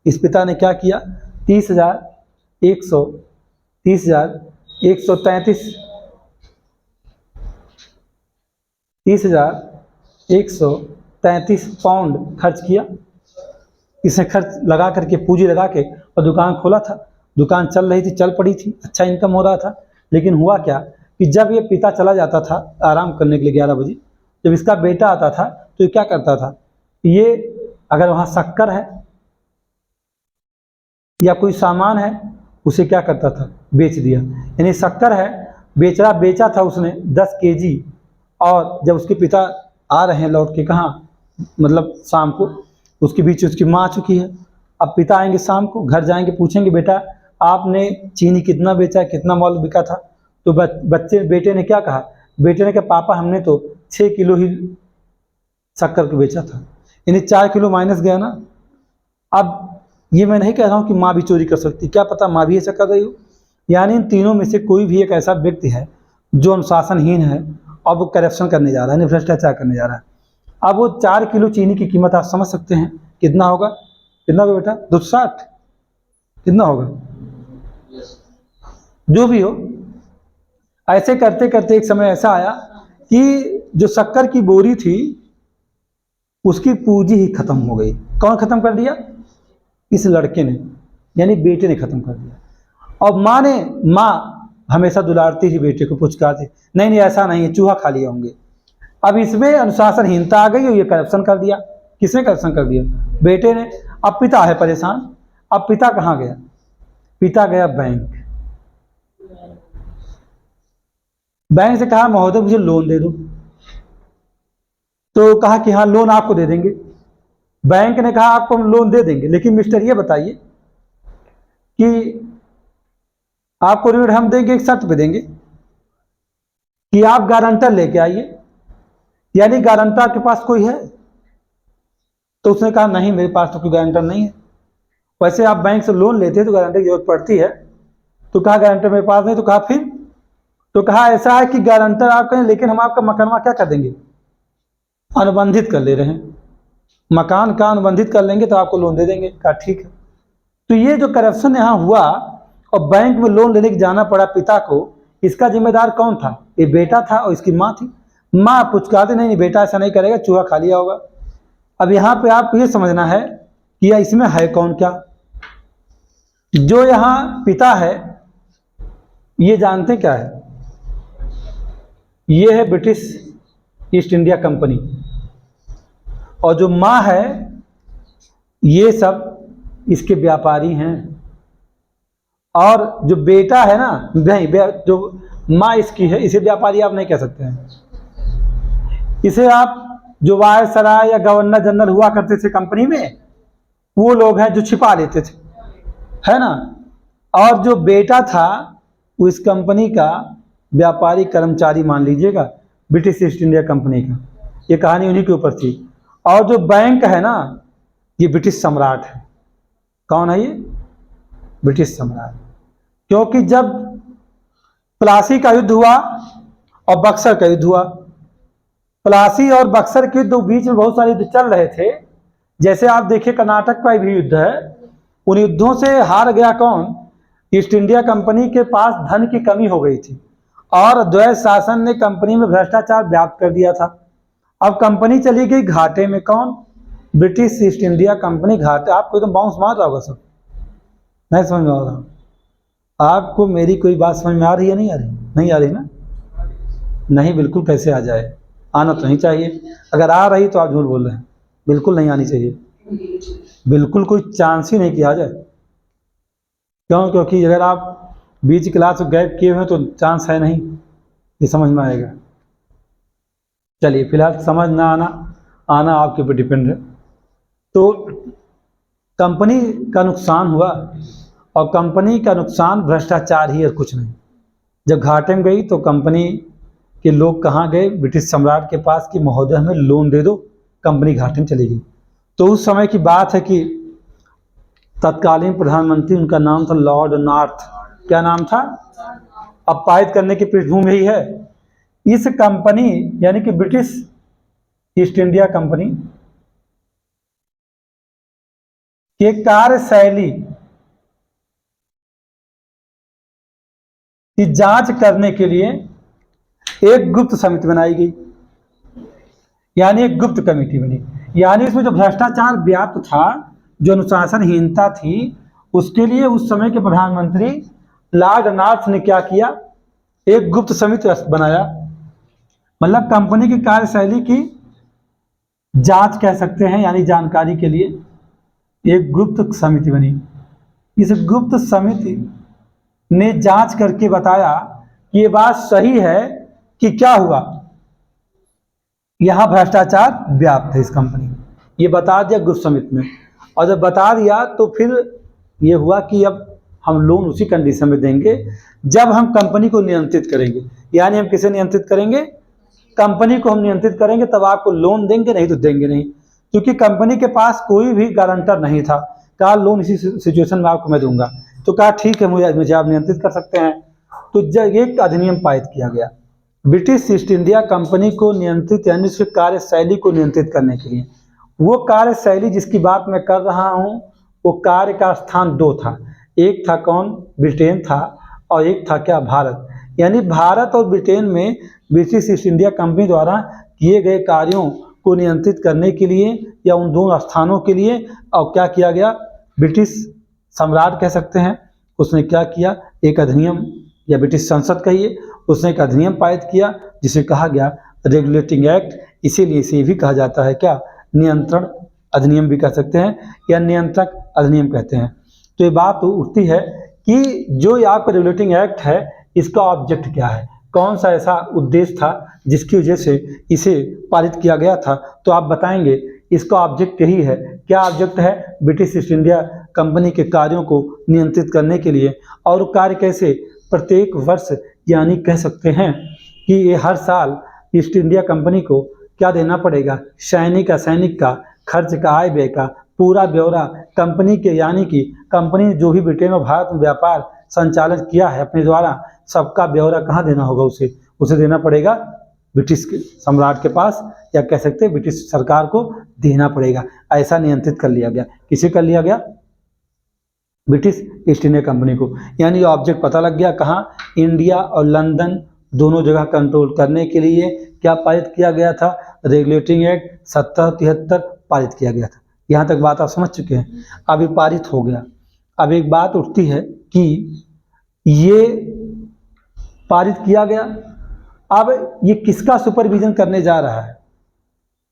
इस पिता ने क्या किया, 30,133 पाउंड खर्च किया। इसने खर्च लगा करके, पूंजी लगा के, और दुकान खोला था। दुकान चल रही थी, चल पड़ी थी, अच्छा इनकम हो रहा था। लेकिन हुआ क्या कि जब ये पिता चला जाता था आराम करने के लिए 11 बजे, जब इसका बेटा आता था तो ये क्या करता था, ये अगर वहाँ शक्कर है या कोई सामान है, उसे क्या करता था, बेच दिया। यानी शक्कर है, बेचा था उसने 10 केजी। और जब उसके पिता आ रहे हैं लौट के, कहाँ, मतलब शाम को, उसके बीच उसकी माँ आ चुकी है। अब पिता आएंगे शाम को, घर जाएंगे, पूछेंगे बेटा आपने चीनी कितना बेचा, कितना माल बिका था? तो बेटे ने क्या कहा? बेटे ने कहा पापा हमने तो 6 किलो ही शक्कर को बेचा था। यानी 4 किलो माइनस गया ना। अब ये मैं नहीं कह रहा हूँ कि माँ भी चोरी कर सकती, क्या पता माँ भी ऐसा कर रही हो। यानी इन तीनों में से कोई भी एक ऐसा व्यक्ति है जो अनुशासनहीन है और वो करप्शन करने जा रहा है, भ्रष्टाचार करने जा रहा है। अब वो 4 किलो चीनी की कीमत आप समझ सकते हैं कितना होगा? कितना होगा बेटा? 260? कितना होगा? जो भी हो, ऐसे करते करते एक समय ऐसा आया कि जो शक्कर की बोरी थी उसकी पूंजी ही खत्म हो गई। कौन खत्म कर दिया? इस लड़के ने, यानी बेटे ने खत्म कर दिया। और माँ हमेशा दुलारती थी बेटे को, पुचकारती, नहीं नहीं ऐसा नहीं है, चूहा खा लिए होंगे। अब इसमें अनुशासनहीनता आ गई और ये करप्शन कर दिया। किसने करप्शन कर दिया? बेटे ने। अब पिता है परेशान। अब पिता कहाँ गया? पिता गया बैंक से कहा महोदय मुझे लोन दे दो। तो कहा कि हाँ लोन आपको दे देंगे। बैंक ने कहा आपको हम लोन दे देंगे, लेकिन मिस्टर ये बताइए कि आपको ऋण हम देंगे, एक शर्त पे देंगे कि आप गारंटर लेके आइए। यानी गारंटर के पास कोई है? तो उसने कहा नहीं मेरे पास तो कोई गारंटर नहीं है। वैसे आप बैंक से लोन लेते हैं तो गारंटर की जरूरत पड़ती है। तो कहा गारंटर मेरे पास नहीं। तो कहा फिर? तो कहा ऐसा है कि गारंटर आप कहें, लेकिन हम आपका मकान क्या कर देंगे, अनुबंधित कर ले रहे हैं, मकान का अनुबंधित कर लेंगे तो आपको लोन दे देंगे। कहा ठीक है। तो ये जो करप्शन यहाँ हुआ और बैंक में लोन लेने के जाना पड़ा पिता को, इसका जिम्मेदार कौन था? ये बेटा था और इसकी माँ थी। माँ पुचकाते नहीं बेटा ऐसा नहीं करेगा, चूहा खा लिया होगा। अब यहाँ पे आपको ये समझना है कि यह इसमें है कौन क्या। जो यहाँ पिता है ये जानते क्या है? ये है ब्रिटिश ईस्ट इंडिया कंपनी। और जो माँ है ये सब इसके व्यापारी हैं। और जो बेटा है ना, नहीं जो माँ इसकी है, इसे व्यापारी आप नहीं कह सकते हैं। इसे आप जो वायसराय या गवर्नर जनरल हुआ करते थे कंपनी में, वो लोग हैं जो छिपा लेते थे, है ना। और जो बेटा था वो इस कंपनी का व्यापारी कर्मचारी मान लीजिएगा, ब्रिटिश ईस्ट इंडिया कंपनी का। ये कहानी उन्हीं के ऊपर थी। और जो बैंक है ना, ये ब्रिटिश सम्राट है। कौन है ये? ब्रिटिश सम्राट। क्योंकि जब प्लासी का युद्ध हुआ और बक्सर का युद्ध हुआ, प्लासी और बक्सर के युद्ध बीच में बहुत सारे युद्ध चल रहे थे। जैसे आप देखिए कर्नाटक का भी युद्ध है, उन युद्धों से हार गया कौन? ईस्ट इंडिया कंपनी के पास धन की कमी हो गई थी और द्वैत शासन ने कंपनी में भ्रष्टाचार व्याप्त कर दिया था। अब कंपनी चली गई घाटे में। कौन? ब्रिटिश ईस्ट इंडिया कंपनी घाटे। आपको एकदम बाउंस मार रहा होगा सब, नहीं समझ में आ रहा? आपको मेरी कोई बात समझ में आ रही है? नहीं आ रही? नहीं आ रही ना? नहीं, बिल्कुल कैसे आ जाए? आना तो नहीं चाहिए। अगर आ रही तो आप झूठ बोल रहे हैं। बिल्कुल नहीं आनी चाहिए, बिल्कुल कोई चांस ही नहीं किया जाए। क्यों? क्योंकि अगर आप बीच क्लास गैप किए हुए तो चांस है नहीं ये समझ में आएगा। चलिए, फिलहाल समझ ना आना आना आपके ऊपर डिपेंड है। तो कंपनी का नुकसान हुआ और कंपनी का नुकसान भ्रष्टाचार ही और कुछ नहीं। जब घाटे में गई तो कंपनी के लोग कहाँ गए? ब्रिटिश सम्राट के पास कि महोदय हमें लोन दे दो, कंपनी घाटे में चली गई। तो उस समय की बात है कि तत्कालीन प्रधानमंत्री, उनका नाम था लॉर्ड नॉर्थ। क्या नाम था? अपमानित करने की पृष्ठभूमि यही है। इस कंपनी यानी कि ब्रिटिश ईस्ट इंडिया कंपनी के कार्यशैली की जांच करने के लिए एक गुप्त समिति बनाई गई, यानी एक गुप्त कमेटी बनी। यानी इसमें जो भ्रष्टाचार व्याप्त था, जो अनुशासनहीनता थी, उसके लिए उस समय के प्रधानमंत्री लॉर्ड नॉर्थ ने क्या किया? एक गुप्त समिति बनाया। मतलब कंपनी की कार्यशैली की जांच कह सकते हैं, यानी जानकारी के लिए एक गुप्त समिति बनी। इस गुप्त समिति ने जांच करके बताया कि ये बात सही है कि क्या हुआ, यहां भ्रष्टाचार व्याप्त है इस कंपनी में। ये बता दिया गुप्त समिति ने, और जब बता दिया तो फिर ये हुआ कि अब हम लोन उसी कंडीशन में देंगे जब हम कंपनी को नियंत्रित करेंगे। यानी हम किसे नियंत्रित करेंगे? कंपनी को हम नियंत्रित करेंगे, तब आपको लोन देंगे, नहीं तो देंगे नहीं। क्योंकि कंपनी के पास कोई भी गारंटर नहीं था। कहा लोन इसी सिचुएशन में आपको मैं दूंगा। तो कहा ठीक है, मुझे आप नियंत्रित कर सकते हैं। तो जब एक अधिनियम पारित किया गया ब्रिटिश ईस्ट इंडिया कंपनी को नियंत्रित, यानी उसकी कार्यशैली को नियंत्रित करने के लिए। वो कार्यशैली जिसकी बात मैं कर रहा हूँ, वो कार्य का स्थान दो था। एक था कौन? ब्रिटेन था, और एक था क्या? भारत। यानी भारत और ब्रिटेन में ब्रिटिश ईस्ट इंडिया कंपनी द्वारा किए गए कार्यों को नियंत्रित करने के लिए, या उन दोनों स्थानों के लिए, और क्या किया गया? ब्रिटिश सम्राट कह सकते हैं, उसने क्या किया? एक अधिनियम, या ब्रिटिश संसद कहिए, उसने एक अधिनियम पारित किया जिसे कहा गया रेगुलेटिंग एक्ट। इसीलिए इसे भी कहा जाता है क्या? नियंत्रण अधिनियम भी कह सकते हैं, या नियंत्रक अधिनियम कहते हैं। तो ये बात उठती है कि जो ये आपका रेगुलेटिंग एक्ट है, इसका ऑब्जेक्ट क्या है? कौन सा ऐसा उद्देश्य था जिसकी वजह से इसे पारित किया गया था? तो आप बताएंगे इसका ऑब्जेक्ट यही है। क्या ऑब्जेक्ट है? ब्रिटिश ईस्ट इंडिया कंपनी के कार्यों को नियंत्रित करने के लिए। और कार्य कैसे? प्रत्येक वर्ष, यानी कह सकते हैं कि ये हर साल ईस्ट इंडिया कंपनी को क्या देना पड़ेगा? सैनिक का खर्च का, आय व्यय का पूरा ब्यौरा कंपनी के, यानी कि कंपनी जो भी ब्रिटेन और भारत में व्यापार संचालन किया है अपने द्वारा, सबका ब्यौरा कहाँ देना होगा? उसे देना पड़ेगा ब्रिटिश के सम्राट के पास, या कह सकते हैं ब्रिटिश सरकार को देना पड़ेगा। ऐसा नियंत्रित कर लिया गया। किसे कर लिया गया? ब्रिटिश ईस्ट इंडिया कंपनी को। यानी ऑब्जेक्ट पता लग गया कहाँ? इंडिया और लंदन दोनों जगह कंट्रोल करने के लिए क्या पारित किया गया था? रेगुलेटिंग एक्ट 1773 पारित किया गया था। यहाँ तक बात आप समझ चुके हैं। अब ये पारित हो गया। अब एक बात उठती है कि ये पारित किया गया, अब ये किसका सुपरविजन करने जा रहा है?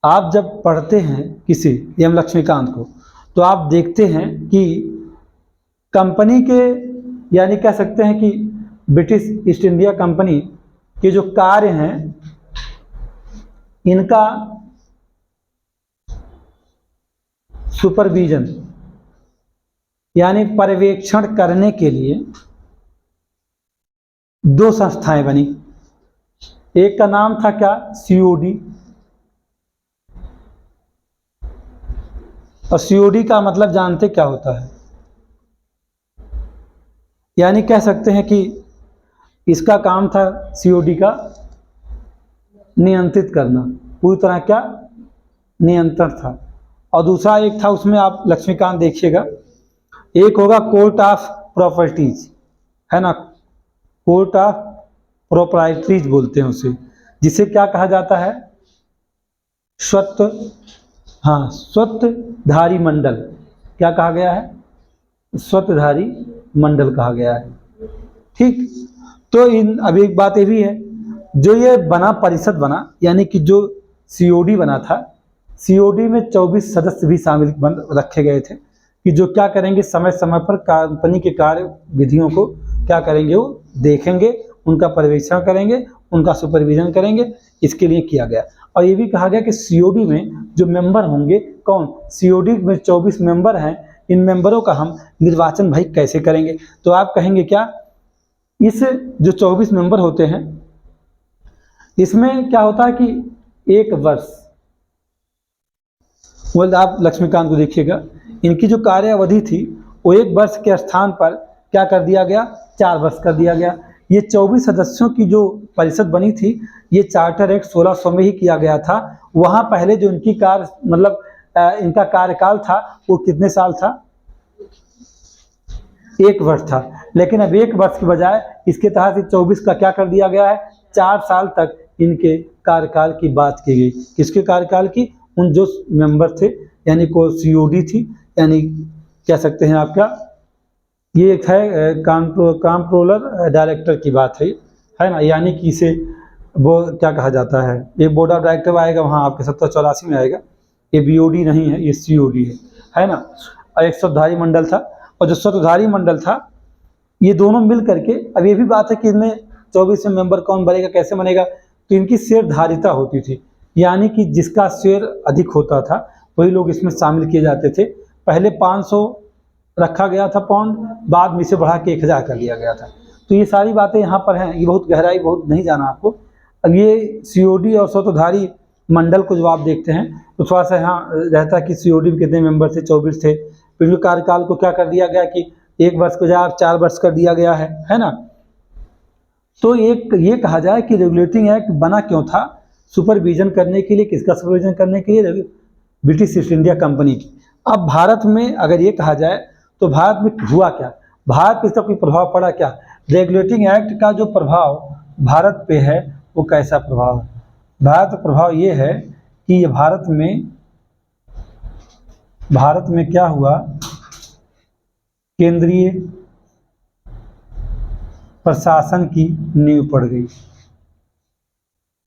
आप जब पढ़ते हैं किसी एम लक्ष्मीकांत को, तो आप देखते हैं कि कंपनी के, यानी कह सकते हैं कि ब्रिटिश ईस्ट इंडिया कंपनी के जो कार्य हैं, इनका सुपरविजन यानी पर्यवेक्षण करने के लिए दो संस्थाएं बनी। एक का नाम था क्या? सीओडी। और सीओडी का मतलब जानते क्या होता है? यानी कह सकते हैं कि इसका काम था सीओडी का नियंत्रित करना, पूरी तरह क्या? नियंत्रण था। और दूसरा एक था, उसमें आप लक्ष्मीकांत देखिएगा, एक होगा कोर्ट ऑफ प्रॉपर्टीज, है ना, कोर्ट ऑफ प्रोप्राइटरीज बोलते हैं उसे, जिसे क्या कहा जाता है, स्वत्वधारी मंडल। क्या कहा गया है, स्वत्वधारी मंडल कहा गया है। ठीक, तो अब एक बात ये भी है, जो ये बना परिषद बना, यानी कि जो सीओडी बना था, सीओडी में 24 सदस्य भी शामिल रखे गए थे कि जो क्या करेंगे, समय समय पर कंपनी के कार्य विधियों को क्या करेंगे, वो देखेंगे, उनका पर्यवेक्षण करेंगे, उनका सुपरविजन करेंगे, इसके लिए किया गया। और ये भी कहा गया कि सीओडी में जो मेंबर होंगे, कौन, सीओडी में 24 मेंबर हैं, इन मेंबरों का हम निर्वाचन भाई कैसे करेंगे। तो आप कहेंगे क्या, इस जो 24 मेंबर होते हैं, इसमें क्या होता है कि एक वर्ष, बोल आप लक्ष्मीकांत को देखिएगा, इनकी जो कार्य अवधि थी वो 1 वर्ष के स्थान पर क्या कर दिया गया, 4 वर्ष कर दिया गया। ये 24 सदस्यों की जो परिषद बनी थी, ये चार्टर एक्ट 1600 में ही किया गया था। वहाँ पहले जो इनकी कार्य मतलब इनका कार्यकाल था वो कितने साल था, 1 वर्ष था। लेकिन अब 1 वर्ष के बजाय इसके तहत 24 का क्या कर दिया गया है, 4 साल तक इनके कार्यकाल की बात की गई। किसके कार्यकाल की, उन जो मेंबर थे, यानी को सीओडी थी, यानी कह सकते हैं आपका, ये एक है कंट्रोलर डायरेक्टर की बात है ना, यानी कि इसे वो क्या कहा जाता है, ये बोर्ड ऑफ डायरेक्टर आएगा वहाँ आपके 1784 में आएगा, ये बीओडी नहीं है, ये सीओडी है ना। और एक स्वत्वधारी मंडल था, और जो स्वत्वधारी मंडल था, ये दोनों मिल करके, अब ये भी बात है कि इनमें 24 में मेंबर कौन बनेगा, कैसे बनेगा, तो इनकी शेयरधारिता होती थी, यानी कि जिसका शेयर अधिक होता था वही लोग इसमें शामिल किए जाते थे। पहले 500 रखा गया था पाउंड, बाद में इसे बढ़ा के 1000 कर दिया गया था। तो ये सारी बातें यहाँ पर हैं, ये बहुत गहराई बहुत नहीं जाना आपको। अब ये सीओडी और स्वत्वधारी मंडल को जब आप देखते हैं तो थोड़ा सा यहाँ रहता है कि सीओडी में कितने मेंबर थे, 24 थे। फिर कार्यकाल को क्या कर दिया गया कि 1 वर्ष के बजाय 4 वर्ष कर दिया गया है ना। तो एक ये कहा जाए कि रेगुलेटिंग एक्ट बना क्यों था, सुपरविजन करने के लिए, किसका सुपरविजन करने के लिए, ब्रिटिश ईस्ट इंडिया कंपनी की। अब भारत में अगर ये कहा जाए तो भारत में हुआ क्या, भारत पे इसका कोई प्रभाव पड़ा क्या, रेगुलेटिंग एक्ट का जो प्रभाव भारत पे है वो कैसा प्रभाव है। भारत का प्रभाव ये है कि ये भारत में क्या हुआ, केंद्रीय प्रशासन की नींव पड़ गई।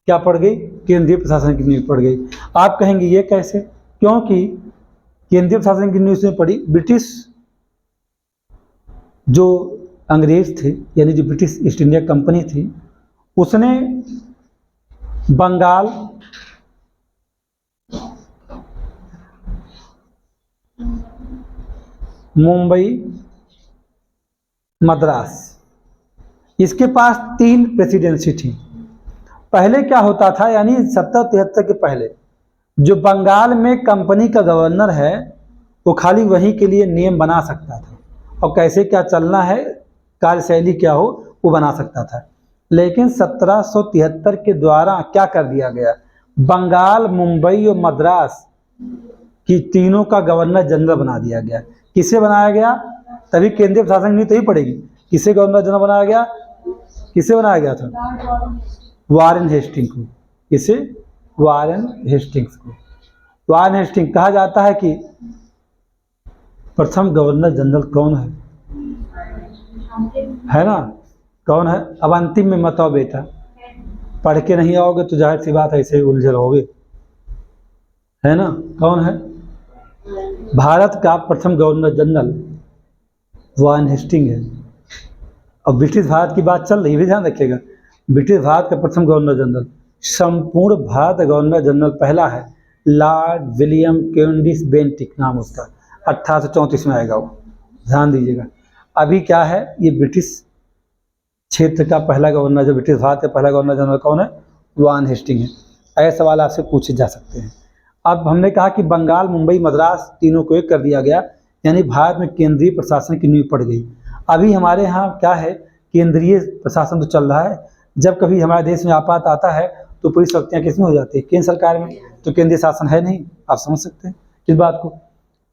क्या पड़ गई, केंद्रीय प्रशासन की नींव पड़ गई। आप कहेंगे ये कैसे, क्योंकि केंद्रीय प्रशासन की नींव से पड़ी, ब्रिटिश जो अंग्रेज थे, यानी जो ब्रिटिश ईस्ट इंडिया कंपनी थी, उसने बंगाल, मुंबई, मद्रास, इसके पास 3 प्रेसिडेंसी थी। पहले क्या होता था, यानी 1773 के पहले जो बंगाल में कंपनी का गवर्नर है वो खाली वहीं के लिए नियम बना सकता था, और कैसे क्या चलना है, कार्यशैली क्या हो, वो बना सकता था। लेकिन 1773 के द्वारा क्या कर दिया गया, बंगाल, मुंबई और मद्रास की तीनों का गवर्नर जनरल बना दिया गया। किसे बनाया गया, तभी केंद्रीय प्रशासन की नींव तभी पड़ेगी। किसे गवर्नर जनरल बनाया गया, किसे बनाया गया था, वारेन हेस्टिंग को। किसे, वारेन हेस्टिंग्स को। वारेन हेस्टिंग कहा जाता है कि प्रथम गवर्नर जनरल कौन है ना, कौन है। अब अंतिम में मत आओ बेटा, पढ़ के नहीं आओगे तो जाहिर सी बात ऐसे ही उलझे रहोगे, है ना। कौन है, भारत का प्रथम गवर्नर जनरल वारेन हेस्टिंग है। अब ब्रिटिश भारत की बात चल रही है, ध्यान रखिएगा, ब्रिटिश भारत का प्रथम गवर्नर जनरल, संपूर्ण भारत गवर्नर जनरल पहला है लॉर्ड विलियम कैवेंडिश बेंटिक, नाम उसका, 1834 में आएगा वो, ध्यान दीजिएगा। अभी क्या है, ये ब्रिटिश क्षेत्र का पहला गवर्नर, जो ब्रिटिश भारत का पहला गवर्नर जनरल कौन है, वारेन हेस्टिंग है। ऐसे सवाल आपसे पूछे जा सकते हैं। अब हमने कहा कि बंगाल, मुंबई, मद्रास तीनों को एक कर दिया गया, यानी भारत में केंद्रीय प्रशासन की नींव पड़ गई। अभी हमारे यहाँ क्या है, केंद्रीय प्रशासन तो चल रहा है। जब कभी हमारे देश में आपात आता है तो पूरी शक्तियाँ किस में हो जाती है, केंद्र सरकार में, तो केंद्रीय शासन है नहीं। आप समझ सकते हैं इस बात को।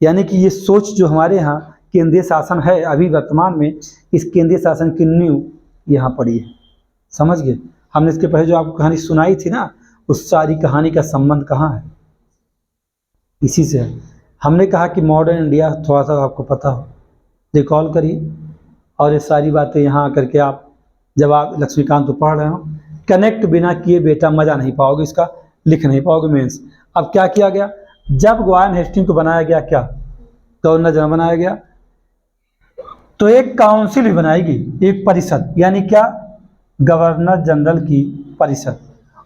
यानी कि ये सोच जो हमारे यहाँ केंद्रीय शासन है अभी वर्तमान में, इस केंद्रीय शासन की नींव यहाँ पड़ी है। समझ गए? हमने इसके पहले जो आपको कहानी सुनाई थी ना, उस सारी कहानी का संबंध कहाँ है? इसी से है। हमने कहा कि मॉडर्न इंडिया थोड़ा सा आपको पता हो, रिकॉल करिए, और ये सारी बातें यहाँ आकर के आप जब आप लक्ष्मीकांत को पढ़ रहे हो, कनेक्ट बिना किए बेटा मज़ा नहीं पाओगे, इसका लिख नहीं पाओगे मेंस। अब क्या किया गया? जब वारेन हेस्टिंग को बनाया गया, क्या गवर्नर जनरल बनाया गया, तो एक काउंसिल भी बनाई गई, एक परिषद, यानी क्या, गवर्नर जनरल की परिषद।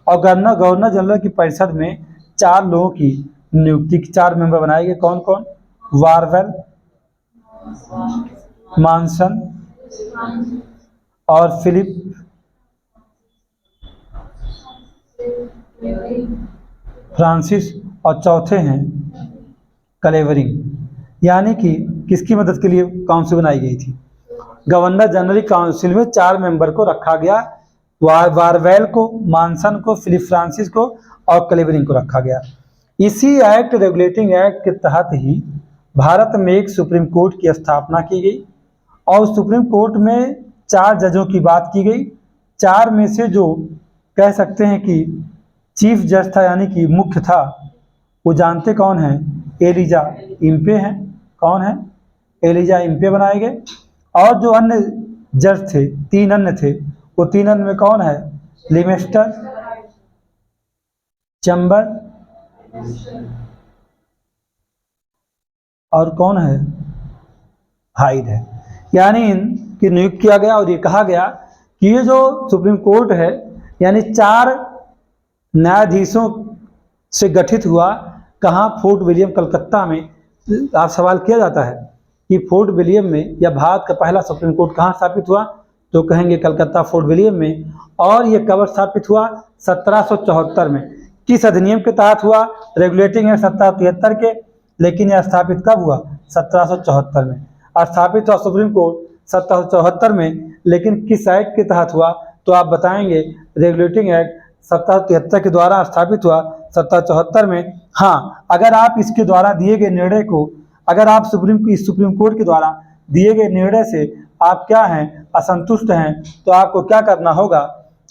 और गवर्नर जनरल की परिषद में 4 लोगों की नियुक्ति, 4 मेंबर बनाए गए। कौन कौन? वारवेल, मॉनसन और फिलिप फ्रांसिस, और चौथे हैं क्लेवरिंग। यानी कि किसकी मदद के लिए काउंसिल बनाई गई थी? गवर्नर जनरल काउंसिल में 4 मेंबर को रखा गया, वारवेल को, मॉनसन को, फिलिप फ्रांसिस को और क्लेवरिंग को रखा गया। इसी एक्ट, रेगुलेटिंग एक्ट के तहत ही भारत में एक सुप्रीम कोर्ट की स्थापना की गई, और सुप्रीम कोर्ट में 4 जजों की बात की गई। 4 में से जो कह सकते हैं कि चीफ जज था, यानी कि मुख्य था, वो जानते कौन है? एलिजा इम्पे हैं। कौन है? एलिजा इम्पे बनाए गए। और जो अन्य जज थे, 3 अन्य थे, वो 3 अन्य में कौन है? लिमेस्टर, चैम्बर और कौन है? हाइड है। यानी इनकी नियुक्त किया गया, और ये कहा गया कि ये जो सुप्रीम कोर्ट है, यानी 4 न्यायाधीशों से गठित हुआ। कहाँ? फोर्ट विलियम, कलकत्ता में। आप सवाल किया जाता है कि फोर्ट विलियम में या भारत का पहला सुप्रीम कोर्ट कहाँ स्थापित हुआ, तो कहेंगे कलकत्ता फोर्ट विलियम में। और ये कब स्थापित हुआ? 1774 में। किस अधिनियम के तहत हुआ? रेगुलेटिंग एक्ट 1773 के। लेकिन यह स्थापित कब हुआ? 1774 में। स्थापित हुआ सुप्रीम कोर्ट 1774 में, लेकिन किस एक्ट के तहत हुआ? तो आप बताएंगे रेगुलेटिंग एक्ट 1773 के द्वारा स्थापित हुआ, 1774 में। हाँ, अगर आप इसके द्वारा दिए गए निर्णय को, अगर आप सुप्रीम कोर्ट के द्वारा दिए गए निर्णय से आप क्या हैं? असंतुष्ट हैं, तो आपको क्या करना होगा?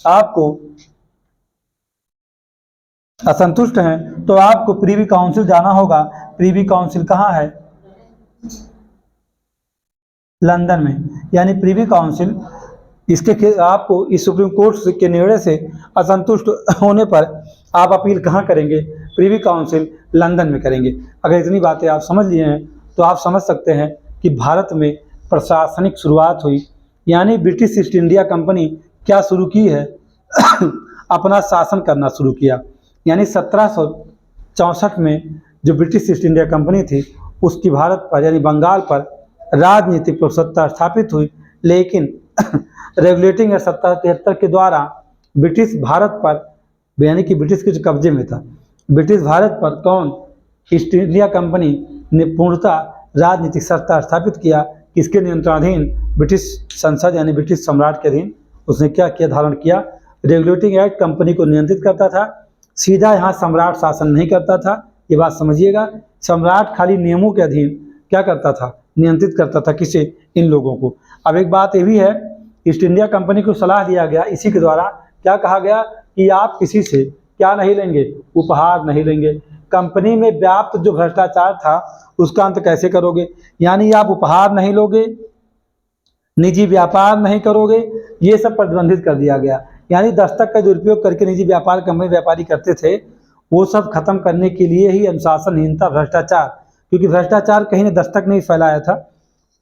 आपको असंतुष्ट हैं तो आपको प्रीवी काउंसिल जाना होगा। प्रीवी काउंसिल कहाँ है? लंदन में। यानी प्रीवी काउंसिल, इसके आपको इस सुप्रीम कोर्ट के निर्णय से असंतुष्ट होने पर आप अपील कहाँ करेंगे? प्रीवी काउंसिल लंदन में करेंगे। अगर इतनी बातें आप समझ लिए हैं तो आप समझ सकते हैं कि भारत में प्रशासनिक शुरुआत हुई, यानी ब्रिटिश ईस्ट इंडिया कंपनी क्या शुरू की है? अपना शासन करना शुरू किया। यानी 1764 में जो ब्रिटिश ईस्ट इंडिया कंपनी थी, उसकी भारत पर यानी बंगाल पर राजनीतिक प्रभुसत्ता स्थापित हुई। लेकिन रेगुलेटिंग एक्ट 1773 के द्वारा ब्रिटिश भारत पर, यानी कि ब्रिटिश के जो कब्जे में था, ब्रिटिश भारत पर कौन? ईस्ट इंडिया कंपनी ने पूर्णतः राजनीतिक सत्ता स्थापित किया। किसके नियंत्रणाधीन? ब्रिटिश संसद यानी ब्रिटिश सम्राट के अधीन। उसने क्या किया? धारण किया। रेगुलेटिंग एक्ट कंपनी को नियंत्रित करता था, सीधा यहाँ सम्राट शासन नहीं करता था। ये बात समझिएगा। सम्राट खाली नियमों के अधीन क्या करता था? नियंत्रित करता था। किसे? इन लोगों को। अब एक बात ये भी है, ईस्ट इंडिया कंपनी को सलाह दिया गया, इसी के द्वारा क्या कहा गया कि आप किसी से क्या नहीं लेंगे? उपहार नहीं लेंगे। कंपनी में व्याप्त जो भ्रष्टाचार था उसका अंत कैसे करोगे? यानी आप उपहार नहीं लोगे, निजी व्यापार नहीं करोगे, ये सब प्रतिबंधित कर दिया गया। यानी दस्तक का दुरुपयोग करके निजी व्यापार कंपनी व्यापारी करते थे, वो सब खत्म करने के लिए ही अनुशासनहीनता, भ्रष्टाचार, क्योंकि भ्रष्टाचार कहीं ने दस्तक नहीं फैलाया था,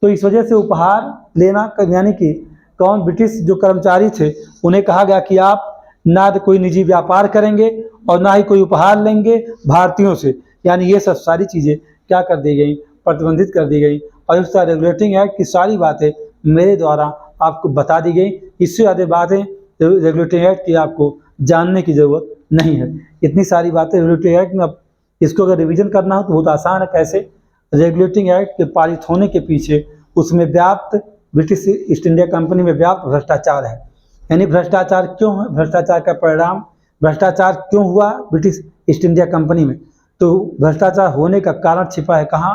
तो इस वजह से उपहार लेना, यानी कि कौन? ब्रिटिश जो कर्मचारी थे उन्हें कहा गया कि आप ना तो कोई निजी व्यापार करेंगे और ना ही कोई उपहार लेंगे भारतीयों से। यानी ये सब सारी चीज़ें क्या कर दी गई? प्रतिबंधित कर दी गई। और इस तरह रेगुलेटिंग एक्ट की सारी बातें मेरे द्वारा आपको बता दी गई। इससे ज़्यादा बातें रेगुलेटिंग एक्ट की आपको जानने की ज़रूरत नहीं है। इतनी सारी बातें रेगुलेटिंग एक्ट में, अब इसको अगर रिवीजन करना हो तो बहुत आसान है। कैसे? रेगुलेटिंग एक्ट के पारित होने के पीछे उसमें व्याप्त, ब्रिटिश ईस्ट इंडिया कंपनी में व्याप्त भ्रष्टाचार है। यानी भ्रष्टाचार क्यों है? भ्रष्टाचार का परिणाम, भ्रष्टाचार क्यों हुआ ब्रिटिश ईस्ट इंडिया कंपनी में? तो भ्रष्टाचार होने का कारण छिपा है कहाँ?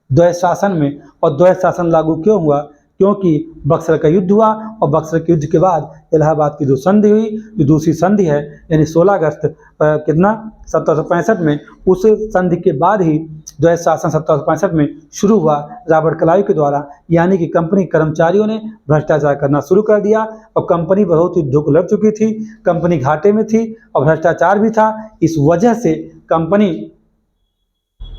द्वैत शासन में। और द्वैत शासन लागू क्यों हुआ? क्योंककि बक्सर का युद्ध हुआ और बक्सर के युद्ध के बाद इलाहाबाद की जो संधि हुई, जो दूसरी संधि है, यानी 16 अगस्त कितना 1765 में, उस संधि के बाद ही द्वैत शासन 1765 में शुरू हुआ रॉबर्ट क्लाइव के द्वारा। यानी कि कंपनी कर्मचारियों ने भ्रष्टाचार करना शुरू कर दिया और कंपनी बहुत युद्धों को लड़ चुकी थी, कंपनी घाटे में थी और भ्रष्टाचार भी था। इस वजह से कंपनी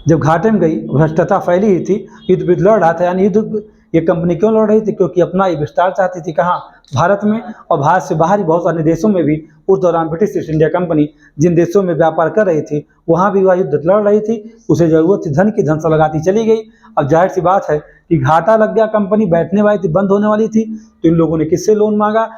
जब घाटे में गई, भ्रष्टाचार फैली ही थी, युद्ध भी लड़ रहा था। यानी युद्ध ये कंपनी क्यों लड़ रही थी? क्योंकि अपना ये विस्तार चाहती थी। कहाँ? भारत में। और भारत से बाहर बहुत सारे देशों में भी उस दौरान ब्रिटिश ईस्ट इंडिया कंपनी जिन देशों में व्यापार कर रही थी, वहाँ भी वह युद्ध लड़ रही थी। उसे जरूरत थी धन की, धन से लगाती चली गई। अब जाहिर सी बात है कि घाटा लग गया, कंपनी बैठने वाली थी, बंद होने वाली थी, तो इन लोगों ने किससे लोन मांगा?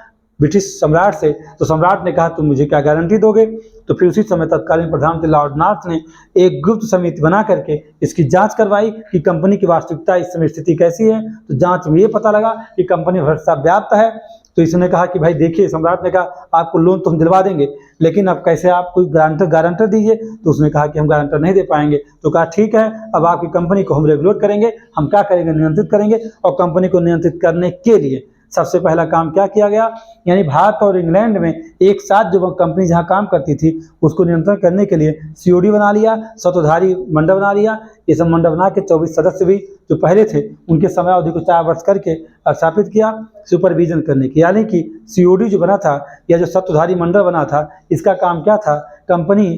ब्रिटिश सम्राट से। तो सम्राट ने कहा तुम मुझे क्या गारंटी दोगे? तो फिर उसी समय तत्कालीन प्रधानमंत्री लॉर्ड नॉर्थ ने एक गुप्त समिति बना करके इसकी जांच करवाई कि कंपनी की वास्तविकता इस समय स्थिति कैसी है। तो जांच में ये पता लगा कि कंपनी भ्रष्टाचार व्याप्त है। तो इसने कहा कि भाई देखिए, सम्राट ने कहा आपको लोन तो हम दिलवा देंगे, लेकिन अब कैसे, आप कोई गारंटर दीजिए। तो उसने कहा कि हम गारंटर नहीं दे पाएंगे। तो कहा ठीक है, अब आपकी कंपनी को हम रेगुलेट करेंगे, हम क्या करेंगे, नियंत्रित करेंगे। और कंपनी को नियंत्रित करने के लिए सबसे पहला काम क्या किया गया? यानी भारत और इंग्लैंड में एक साथ जो कंपनी जहां काम करती थी उसको नियंत्रण करने के लिए सीओडी बना लिया, स्वतंत्रधारी मंडल बना लिया। ये सब मंडल बना के 24 सदस्य भी जो पहले थे उनके समयावधि को 4 वर्ष करके स्थापित किया सुपरविजन करने की। यानी कि सीओडी जो बना था या जो स्वतंत्रधारी मंडल बना था, इसका काम क्या था? कंपनी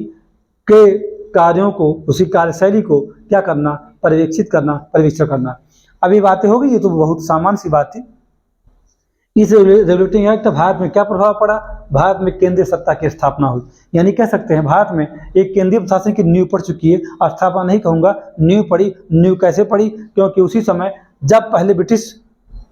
के कार्यों को, उसी कार्यशैली को क्या करना? पर्यवेक्षित करना, पर्यवेक्षण करना। अब ये बातें हो गई, ये तो बहुत सामान्य सी बात थी। इस रेगुलेटिंग एक्ट भारत में क्या प्रभाव पड़ा? भारत में केंद्रीय सत्ता की स्थापना हुई। यानी कह सकते हैं भारत में एक केंद्रीय प्रशासन की नींव पड़ चुकी है। स्थापना नहीं कहूँगा, नींव पड़ी। नींव कैसे पड़ी? क्योंकि उसी समय जब पहले ब्रिटिश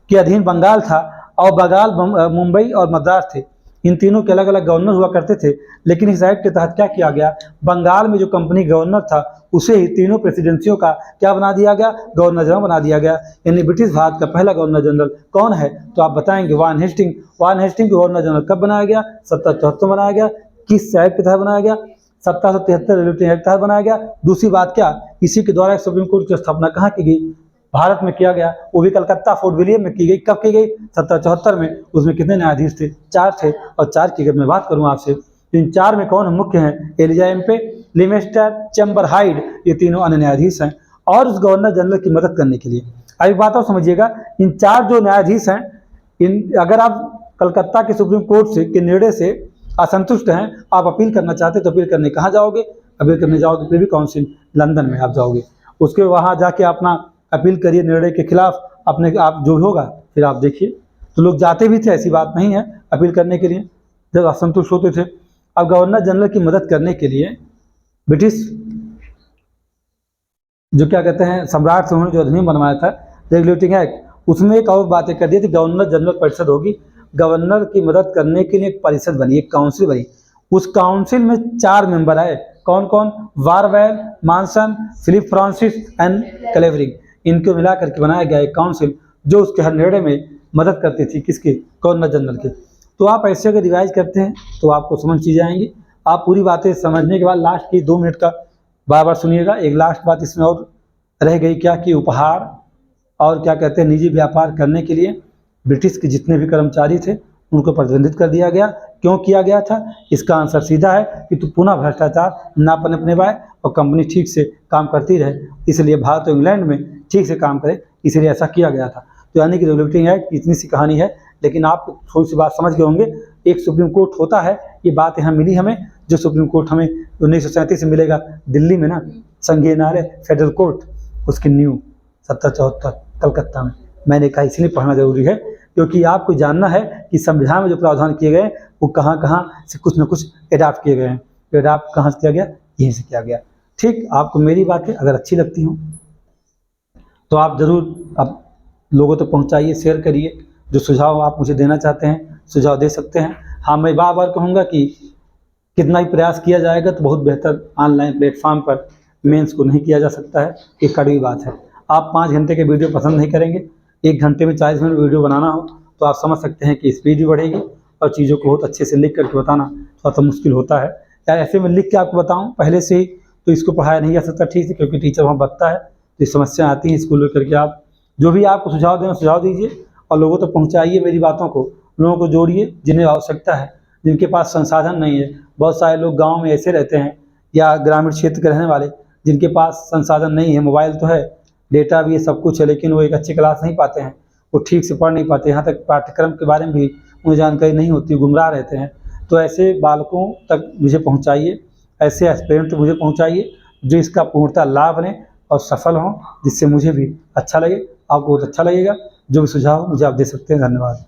के अधीन बंगाल था और बंगाल, मुंबई और मद्रास थे, इन तीनों के अलग अलग गवर्नर हुआ करते थे। लेकिन इस एक्ट के तहत क्या किया गया? बंगाल में जो कंपनी गवर्नर था उसे ही तीनों प्रेसिडेंसियों का क्या बना दिया गया? गवर्नर जनरल बना दिया गया। यानी ब्रिटिश भारत का पहला गवर्नर जनरल कौन है? तो आप बताएंगे Warren Hasting. Warren Hasting governor general कब बनाया गया? 1774 बनाया गया। किस एक्ट के तहत बनाया गया? 1773 रेगुलेटिंग एक्ट के तहत बनाया गया। दूसरी बात क्या, इसी के द्वारा सुप्रीम कोर्ट की स्थापना कहाँ की गई? भारत में किया गया, वो भी कलकत्ता फोर्ट विलियम में की गई। कब की गई? 1774 में। उसमें कितने न्यायाधीश थे? 4 थे। और 4 की अगर मैं बात करूं आपसे, तो इन 4 में कौन मुख्य हैं? Elijah Impey, Lemaistre, Chamber Hyde, ये तीनों अन्य न्यायाधीश हैं। और उस गवर्नर जनरल की मदद करने के लिए, अभी बात और समझिएगा, इन 4 जो न्यायाधीश हैं, इन अगर आप कलकत्ता के सुप्रीम कोर्ट से के निर्णय से असंतुष्ट हैं, आप अपील करना चाहते तो अपील करने कहाँ जाओगे? अपील करने जाओगे प्रिवी काउंसिल लंदन में आप जाओगे। उसके वहाँ जाके अपना अपील करिए निर्णय के खिलाफ, अपने आप जो होगा फिर आप देखिए। तो लोग जाते भी थे, ऐसी बात नहीं है, अपील करने के लिए जब असंतुष्ट होते थे। अब गवर्नर जनरल की मदद करने के लिए ब्रिटिश जो क्या कहते हैं सम्राट से उन्होंने जो अधिनियम बनवाया था रेगुलेटिंग एक्ट, उसमें एक और बातें कर दी थी, गवर्नर जनरल परिषद होगी। गवर्नर की मदद करने के लिए एक परिषद बनी, एक काउंसिल बनी। उस काउंसिल में 4 मेंबर आए। कौन कौन? वारवेल, मानसन, फिलिप फ्रांसिस एंड क्लेवरिंग। इनको मिला करके बनाया गया एक काउंसिल जो उसके हर निर्णय में मदद करती थी। किसके? गवर्नर जनरल के। तो आप ऐसे अगर रिवाइज करते हैं तो आपको समझ चीज़ें आएंगी। आप पूरी बातें समझने के बाद लास्ट की 2 मिनट का बार बार सुनिएगा। एक लास्ट बात इसमें और रह गई क्या कि उपहार और क्या कहते हैं निजी व्यापार करने के लिए ब्रिटिश के जितने भी कर्मचारी थे उनको प्रतिबंधित कर दिया गया। क्यों किया गया था? इसका आंसर सीधा है कि तो पुनः भ्रष्टाचार ना पनपने पाए और कंपनी ठीक से काम करती रहे, इसलिए भारत और इंग्लैंड में ठीक से काम करे, इसलिए ऐसा किया गया था। तो यानी कि रेगुलेटिंग एक्ट की इतनी सी कहानी है। लेकिन आप थोड़ी सी बात समझ गए होंगे। एक सुप्रीम कोर्ट होता है, ये बात यहाँ मिली हमें, जो सुप्रीम कोर्ट हमें 1937 से मिलेगा दिल्ली में ना, संघीय न्यायालय फेडरल कोर्ट, उसकी न्यू 1774 कलकत्ता में। मैंने कहा इसलिए पढ़ना जरूरी है क्योंकि आपको जानना है कि संविधान में जो प्रावधान किए गए वो कहाँ कहाँ से कुछ न कुछ एडाप्ट किए गए हैं। तो एडाप्ट कहाँ से किया गया? यहीं से किया गया। ठीक, आपको मेरी बातें अगर अच्छी लगती हों तो आप ज़रूर आप लोगों तक पहुँचाइए, शेयर करिए। जो सुझाव आप मुझे देना चाहते हैं सुझाव दे सकते हैं। हाँ, मैं बार बार कहूँगा कि कितना ही प्रयास किया जाएगा तो बहुत बेहतर ऑनलाइन प्लेटफॉर्म पर मेंस को नहीं किया जा सकता है, ये कड़वी बात है। आप 5 घंटे के वीडियो पसंद नहीं करेंगे, 1 घंटे में 40 मिनट वीडियो बनाना हो तो आप समझ सकते हैं कि स्पीड भी बढ़ेगी और चीज़ों को बहुत अच्छे से लिख करके बताना थोड़ा सा मुश्किल होता है। या ऐसे में लिख के आपको बताऊँ पहले से ही तो इसको पढ़ाया नहीं जा सकता ठीक से, क्योंकि टीचर वहाँ बचता है तो ये समस्या आती है, इसको लेकर के आप जो भी आपको सुझाव दें सुझाव दीजिए और लोगों तक पहुँचाइए मेरी बातों को। लोगों को जोड़िए जिन्हें आवश्यकता है, जिनके पास संसाधन नहीं है। बहुत सारे लोग गाँव में ऐसे रहते हैं या ग्रामीण क्षेत्र के रहने वाले जिनके पास संसाधन नहीं है, मोबाइल तो है, डेटा भी है, सब कुछ है, लेकिन वो एक अच्छी क्लास नहीं पाते हैं, वो ठीक से पढ़ नहीं पाते, यहाँ तक पाठ्यक्रम के बारे में भी उन्हें जानकारी नहीं होती, गुमराह रहते हैं। तो ऐसे बालकों तक मुझे पहुँचाइए, ऐसे एस्पिरेंट तक मुझे पहुँचाइए जो इसका पूर्णतः लाभ लें और सफल हों, जिससे मुझे भी अच्छा लगे, आपको बहुत अच्छा लगेगा। जो भी सुझाव मुझे आप दे सकते हैं। धन्यवाद।